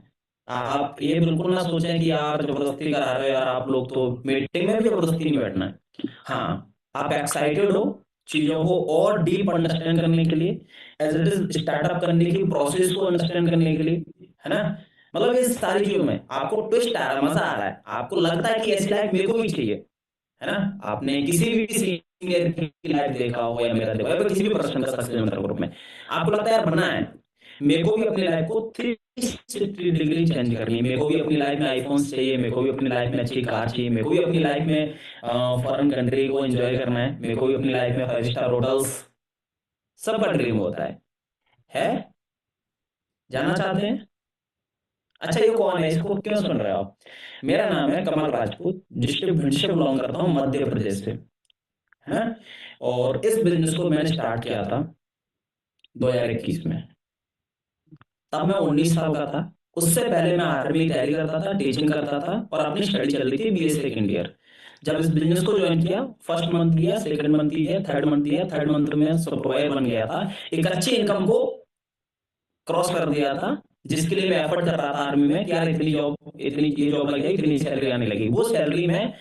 आप ये बिल्कुल ना सोचें कि यार जबरदस्ती करा रहे हो यार, आप लोग तो मीटिंग में भी जबरदस्ती नहीं बैठना है। हाँ, आप एक्साइटेड हो चीजों को और डीप अंडरस्टैंड करने के लिए, एज इट इज स्टार्टअप करने की प्रोसेस को अंडरस्टैंड करने के लिए, है ना। मतलब इस सारी चीजों में आपको ट्विस्ट आ रहा है, मजा आ रहा है, आपको लगता है कि ऐसी लाइफ मेरे को भी चाहिए, है ना। आपने किसी भी सीनियर की लाइफ देखा हो या मेरा देखा हो, या किसी भी पर्सन का सक्सेस मेंटर ग्रुप में आपको लगता है यार बनना है, मेरे को भी अपनी लाइफ को 360 डिग्री चेंज करनी है, मेरे को भी अपनी लाइफ में आईफोन चाहिए, मेरे को भी अपनी लाइफ में अच्छी कार चाहिए, मेरे को भी अपनी लाइफ में फॉरेन कंट्री को एंजॉय करना है, मेरे को भी अपनी लाइफ में 5 स्टार होटल्स, सबका ड्रीम होता है? जानना चाहते हैं? अच्छा, ये कौन है, इसको क्यों सुन रहे हो आप? मेरा नाम है कमल राजपूत, डिस्ट्रिक्ट भिंड से बिलोंग करता हूँ, मध्य प्रदेश से, है ना। और इस बिजनेस को मैंने स्टार्ट किया था 2021 में, तब मैं 19 साल का था। उससे पहले मैं आर्मी तैयारी करता था, टीचिंग करता था, और अपनी स्टडी चल रही थी बीए सेकेंड ईयर। जब इस बिजनेस को ज्वाइन किया, फर्स्ट मंथ दिया, सेकंड मंथ दिया, थर्ड मंथ दिया, थर्ड मंथ में सुपरवाइजर बन गया था, एक अच्छी इनकम को क्रॉस कर दिया था, जिसके लिए मैं एफर्ट कर रहा था आर्मी में कि यार इतनी जॉब, इतनी ये जॉब लग जाए, इतनी सैलरी आने लगी। वो सैलरी में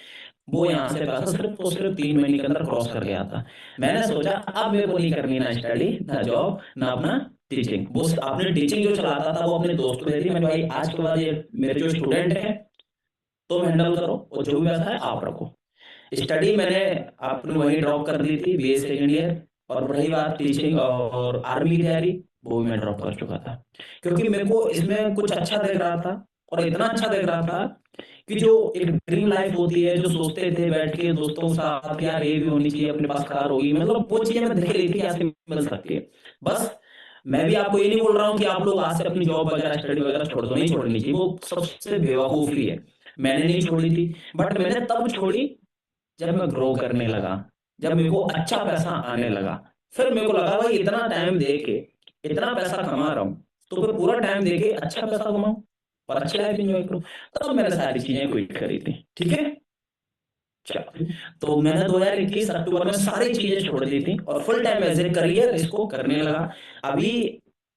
वो यहाँ से पैसा सिर्फ 3 महीने के अंदर क्रॉस कर गया था। मैंने सोचा अब मेरे को नहीं करनी ना स्टडी ना जॉब ना अपना टीचिंग। वो आपने टीचिंग जो चलाता था वो अपने दोस्त को दे दी। मैंने भाई आज के बाद ये मेरे जो स्टूडेंट है तुम हैंडल करो और जो भी पैसा है आप रखो। स्टडी मैंने अपनी वहीं ड्रॉप कर दी थी, बीए सेकेंड ईयर। और रही बात टीचिंग और आर्मी की तैयारी, वो भी मैं ड्रॉप कर चुका था क्योंकि मेरे को इसमें कुछ अच्छा दिख रहा था और इतना अच्छा दिख रहा था कि जो एक ड्रीम लाइफ होती है, जो सोचते थे बैठ के दोस्तों के साथ यार ये भी होनी चाहिए, अपने पास कार होगी, मतलब वो चीजें मैं देख रही थी कैसे मिल सकती है। बस मैं भी आपको ये नहीं बोल रहा हूँ कि आप लोग आज से अपनी जॉब वगैरह स्टडी वगैरह छोड़ दो, नहीं छोड़नी चाहिए, वो सबसे बेवकूफी है। मैंने नहीं छोड़ी थी, बट मैंने तब छोड़ी जब मैं ग्रो करने लगा, जब मेरे को अच्छा पैसा आने लगा। फिर मेरे को लगा भाई इतना टाइम दे के इतना पैसा कमा रहा हूँ तो फिर पूरा टाइम दे के अच्छा पैसा कमाऊं और अच्छी लाइफ एंजॉय करूं। तब मैंने सारी चीजें क्विट करी थी। ठीक है, चलो तो मैंने 2021 अक्टूबर में सारी चीजें छोड़ दी थी और full time as a career इसको करने लगा। अभी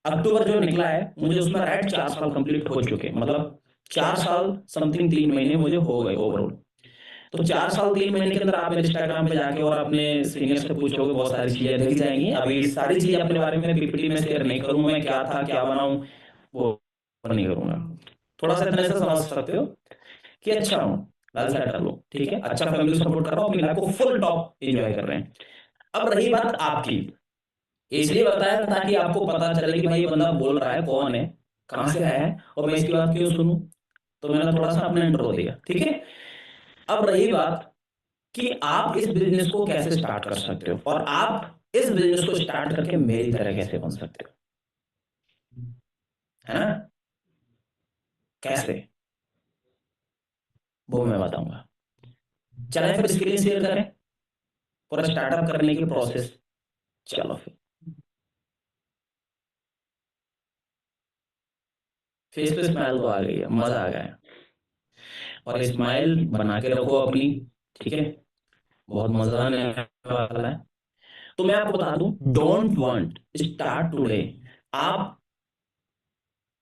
अक्टूबर जो निकला है मुझे उसमें राइट 4 साल कंप्लीट हो चुके, मतलब 4 साल समथिंग 3 महीने मुझे हो गए ओवरऑल। तो 4 साल 3 महीने के अंदर आप मेरे इंस्टाग्राम पे जाके और अपने सीनियर से पूछोगे, बहुत सारी चीजें दिख जाएंगी। अभी सारी चीजें अपने बारे में पीपीटी में शेयर नहीं करूंगा, मैं क्या था क्या बनाऊं वो नहीं करूंगा। थोड़ा सा इतने से समझ सकते हो कि अच्छा हूँ, वेल सेटल हूँ, ठीक है, अच्छा फैमिली सपोर्ट कर रहा हूँ, अपनी लाइफ को फुल टॉप एंजॉय कर रहे हैं। अब रही बात आपकी, इसलिए बताया ताकि आपको पता चले कि भाई ये बंदा बोल रहा है कौन है, कहाँ से आया है और मैं इसकी बात क्यों सुनूं। तो मैंने थोड़ा सा अपना इंट्रो दिया, ठीक है। अब रही बात कि आप इस बिजनेस को कैसे स्टार्ट कर सकते हो और आप इस बिजनेस को स्टार्ट करके मेरी तरह कैसे बन सकते हो, है ना, कैसे, वो मैं बताऊंगा। चलें फिर स्क्रीन शेयर करें पूरा स्टार्टअप करने की प्रोसेस। चलो फिर फेस पे स्माइल तो आ गई है, मजा आ गया है। और स्माइल बना के रखो अपनी, ठीक है, बहुत मजा आने वाला है। तो मैं आपको बता दूं, डोंट वांट, स्टार्ट टुडे। आप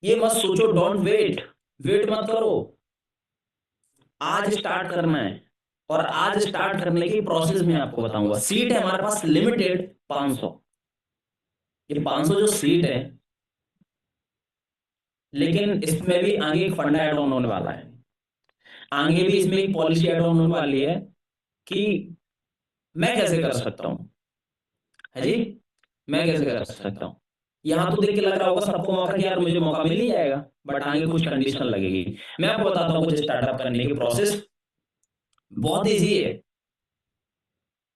ये मत सोचो डोंट वेट, वेट मत करो, आज स्टार्ट करना है। और आज स्टार्ट करने की प्रोसेस में आपको बताऊंगा। सीट है हमारे पास लिमिटेड 500। ये 500 जो सीट है, लेकिन इसमें भी आगे एक फंडा ऐड ऑन होने वाला है। आगे भी इसमें एक पॉलिसी ऐड ऑन होने वाली है कि मैं कैसे कर सकता हूं, है जी, मैं कैसे कर सकता हूं। यहां तो देख के लग रहा होगा सबको मौका कि यार मुझे मौका मिल ही जाएगा, बट आगे कुछ कंडीशन लगेगी। मैं आपको बताता हूं कुछ स्टार्टअप करने की प्रोसेस बहुत इजी है,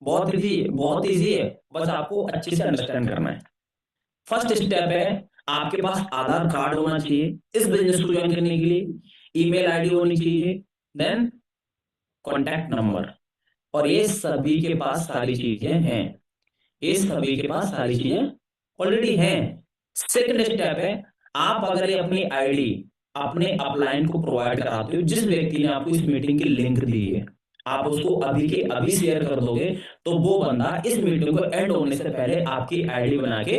बहुत इजी है, बहुत इजी है, बस आपको अच्छे से अंडरस्टैंड करना है। फर्स्ट स्टेप है, आपके पास आधार कार्ड होना चाहिए इस बिजनेस को ज्वाइन करने के लिए, ईमेल आईडी होनी चाहिए, देन कॉन्टैक्ट नंबर। और ये सभी के पास सारी चीजें हैं, ये सभी के पास सारी चीजें ऑलरेडी हैं। सेकंड स्टेप है, आप अगर ये अपनी आईडी अपने अपलाइन को प्रोवाइड कराते हो, जिस व्यक्ति ने आपको इस मीटिंग की लिंक दी है, आप उसको अभी के अभी शेयर कर दोगे तो वो बंदा इस मीटिंग को एंड होने से पहले आपकी आईडी बना के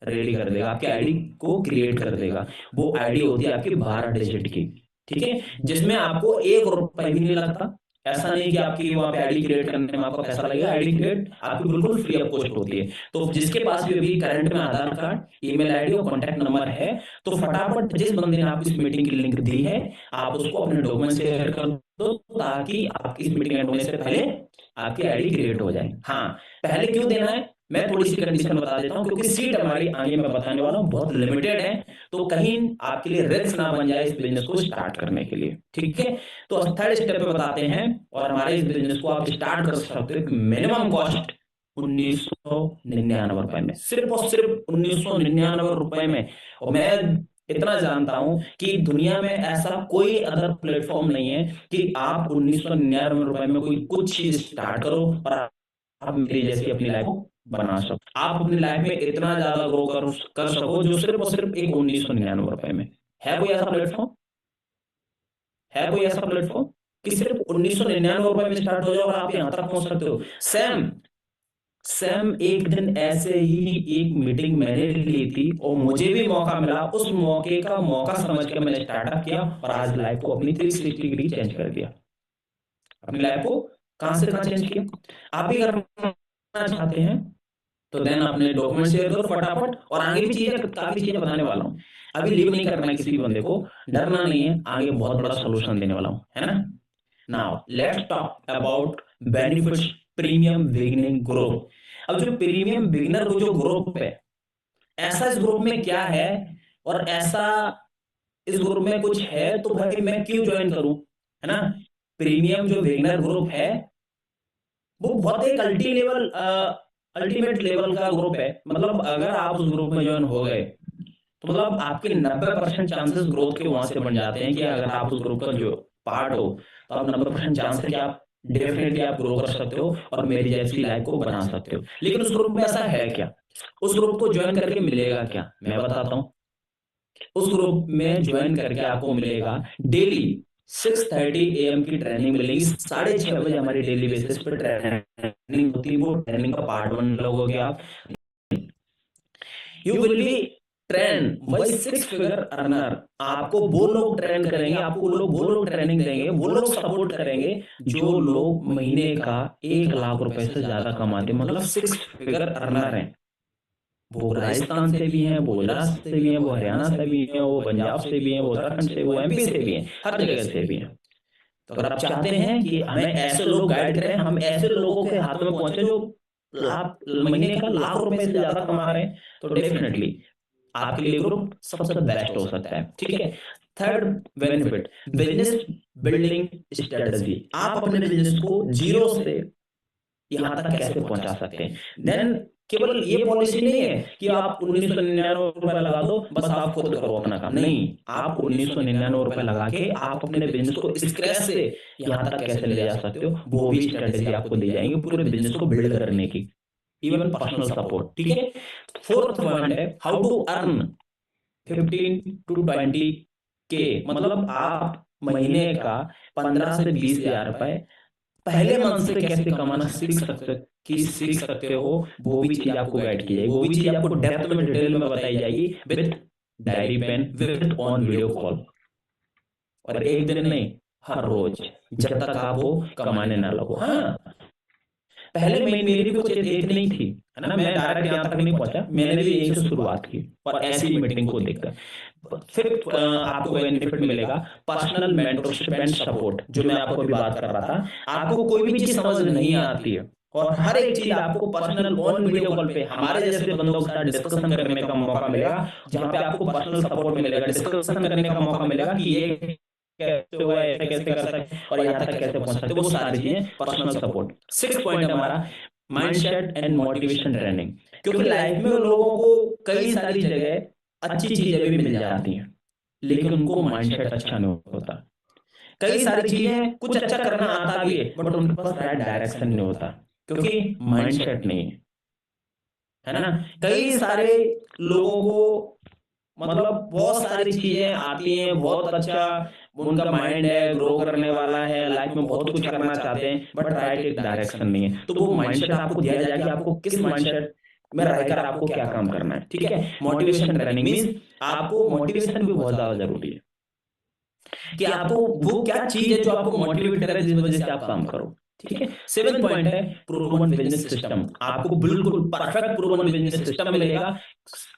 रेडी कर देगा, आपकी आईडी को क्रिएट कर देगा। वो आईडी होती है आपकी 12 डिजिट की, ठीक है, जिसमें आपको 1 रुपया भी नहीं लगता। ऐसा नहीं कि आपकी वहां पे आईडी क्रिएट करने में आपका पैसा लगेगा, आईडी क्रिएट आपकी बिल्कुल फ्री ऑफ कॉस्ट होती है। तो जिसके पास भी अभी करंट में आधार कार्ड, ईमेल आईडी और कॉन्टैक्ट नंबर है, तो फटाफट जिस बंदे ने आपको इस मीटिंग की लिंक दी है, आप उसको अपने डॉक्यूमेंट शेयर कर दो ताकि आपकी इस मीटिंग एंड होने से पहले आपकी आईडी क्रिएट हो जाए। हाँ, पहले क्यों देना है मैं थोड़ी सी कंडीशन बता देता हूँ, क्योंकि सीट हमारी आगे मैं बताने वाला हूँ बहुत लिमिटेड है, तो कहीं आपके लिए रिस्क ना बन जाए इस बिजनेस को स्टार्ट करने के लिए, ठीक है। तो थर्ड स्टेप पे बताते हैं और हमारे इस बिजनेस को आप स्टार्ट कर सकते हो मिनिमम कॉस्ट 1999 रुपए में, सिर्फ और सिर्फ 1999 रुपए में। और मैं इतना जानता हूं कि दुनिया में ऐसा कोई अदर प्लेटफॉर्म नहीं है कि आप 1999 रुपए में कोई कुछ चीज स्टार्ट करो और आप मेरी जैसी अपनी लाइफ को बना सको, आप अपनी लाइफ में इतना ज्यादा ग्रो कर सको जो सिर्फ और सिर्फ एक 1999 रुपए में। है कोई ऐसा प्लेटफॉर्म, है कोई ऐसा प्लेटफॉर्म कि सिर्फ 1999 रुपए में स्टार्ट हो जाए और आप यहां तक पहुंच सकते हो। सेम एक दिन ऐसे ही एक मीटिंग मैंने ली थी और मुझे भी मौका मिला, उस मौके का मौका समझ के मैंने स्टार्टअप किया और आज लाइफ को अपनी 360 डिग्री चेंज कर दिया, अपनी लाइफ को कहाँ से कहाँ चेंज किया। आप भी करना चाहते हैं तो देन अपने डॉक्यूमेंट शेयर करो फटाफट, और आगे भी चीजें, काफी चीजें बताने वाला हूँ। अभी लीव नहीं करना है किसी भी बंदे को, डरना नहीं है, आगे बहुत बड़ा सोल्यूशन देने वाला हूँ, है ना। Now let's talk about benefits premium beginning group. अब जो प्रीमियम बिगिनर जो ग्रुप है, ऐसा इस ग्रुप में क्या है, और ऐसा इस ग्रुप में कुछ है तो भाई मैं क्यों ज्वाइन करूं, है ना। प्रीमियम जो बिगिनर ग्रुप है वो बहुत एक अल्टीमेट लेवल का ग्रुप है। मतलब अगर आप उस ग्रुप में ज्वाइन हो गए तो मतलब आपके 90% चांसेस ग्रोथ के वहां से बन जाते हैं, कि अगर आप उस ग्रुप का जो पार्ट हो तो आप 90% चांस है कि आप डेफिनेटली आप ग्रो कर सकते हो और मेरी जैसी लाइफ को बना सकते हो। लेकिन उस ग्रुप में ऐसा है क्या, उस ग्रुप को ज्वाइन करके मिलेगा क्या, मैं बताता हूँ। उस ग्रुप में ज्वाइन करके आपको मिलेगा डेली 6:30 AM की ट्रेनिंग मिलेगी। 6:30 बजे हमारी डेली बेसिस पे ट्रेनिंग होती है। वो ट्रेनिंग का पार्ट 1 लोगोगे आप। You will be train by 6 figure earner. आपको वो लोग ट्रेन करेंगे, आपको वो लोग ट्रेनिंग देंगे, वो लोग सपोर्ट करेंगे जो लोग महीने का 1 लाख रुपए से ज्यादा कमाते हैं, मतलब 6 फिगर अर्नर हैं। वो राजस्थान से भी हैं, वो गुजरात से भी हैं, वो हरियाणा से भी हैं, वो पंजाब से भी हैं, वो उत्तराखंड से, वो MP से भी हैं, हर जगह से भी हैं। तो अगर आप चाहते हैं कि हमें ऐसे लोग गाइड करें, हम ऐसे लोगों के हाथ में पहुंचे जो लाख महीने का लाख रुपए से ज्यादा कमा रहे हैं, तो डेफिनेटली आपके लिए ग्रुप सबसे बेस्ट हो सकता है, ठीक है। Third benefit, business building strategy. आप अपने बिजनेस को जीरो से यहां तक कैसे पहुंचा सकते हैं। देन केवल ये पॉलिसी नहीं है कि आप 1999 रुपए लगा दो बस आप खुद करो अपना काम, नहीं। आप 1999 रुपए लगा के आप अपने बिजनेस को स्क्रैच से यहां तक कैसे ले जा सकते हो, वो भी स्ट्रेटेजी आपको दी जाएंगी पूरे बिजनेस को बिल्ड करने की, इवन पर्सनल सपोर्ट, ठीक है। फोर्थ पॉइंट है how to earn 15 to 20K। मतलब आप महीने का 15 से 20 हजार रुपए पहले मंथ से कैसे कमाना सीख सकते हो, वो भी चीज आपको गाइड की जाएगी, वो भी चीज आपको डेप्थ में डिटेल में बताई जाएगी with diary pen, with on video call. और एक दिन नहीं, हर रोज, जब तक आप वो कमाने ना लगो। हाँ, पहले मेरी भी कुछ एक नहीं थी, है ना। मैं डायरेक्ट यहाँ तक नहीं पहुंचा, मैंने भी यहीं से शुरुआत की और ऐसी मीटिंग को देखकर। फिर आपको बेनिफिट मिलेगा पर्सनल मेंटरशिप एंड सपोर्ट, जो मैं आपको अभी बात कर रहा था। आपको कोई भी चीज समझ नहीं आती है और हर एक चीज आपको पर्सनल ऑन वीडियो कॉल पे हमारे जैसे बंदों के साथ डिस्कशन करने का मौका मिलेगा, जहां पे आपको पर्सनल सपोर्ट मिलेगा, डिस्कशन करने का मौका मिलेगा कि ये कैसे हुआ, ऐसे कैसे कर सकते और यहाँ तक कैसे पहुंच सकते, वो सारी चीजें पर्सनल सपोर्ट। 6 पॉइंट हमारा माइंडसेट एंड मोटिवेशन ट्रेनिंग, क्योंकि लाइफ में लोगों को कई सारी जगह अच्छी चीजें भी मिल जाती हैं लेकिन उनको माइंडसेट अच्छा नहीं होता। कई सारी चीजें कुछ अच्छा करना आता भी है बट उनके पास राइट डायरेक्शन नहीं होता क्योंकि माइंडसेट नहीं है ना। कई सारे लोगों को मतलब बहुत सारी चीजें आती हैं, बहुत अच्छा उनका माइंड है, ग्रो करने वाला है, लाइफ में बहुत कुछ करना चाहते हैं बट राइट एक डायरेक्शन नहीं है। तो वो माइंडसेट आपको दिया जाए कि आपको किस माइंडसेट में रहकर आपको क्या काम करना है, ठीक है। मोटिवेशन ट्रेनिंग मींस आपको मोटिवेशन भी बहुत ज्यादा जरूरी है कि आपको वो क्या चीज है जो आपको मोटिवेट करे जिस वजह से आप काम करो, ठीक है। 7 पॉइंट है प्रूवन बिजनेस सिस्टम। आपको बिल्कुल परफेक्ट प्रूवन बिजनेस सिस्टम मिलेगा।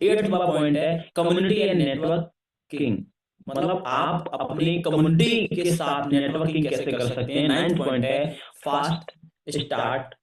8वां पॉइंट है कम्युनिटी एंड नेटवर्किंग, मतलब आप अपनी कम्युनिटी के साथ नेटवर्किंग कैसे कर सकते हैं। 9th पॉइंट है फास्ट स्टार्ट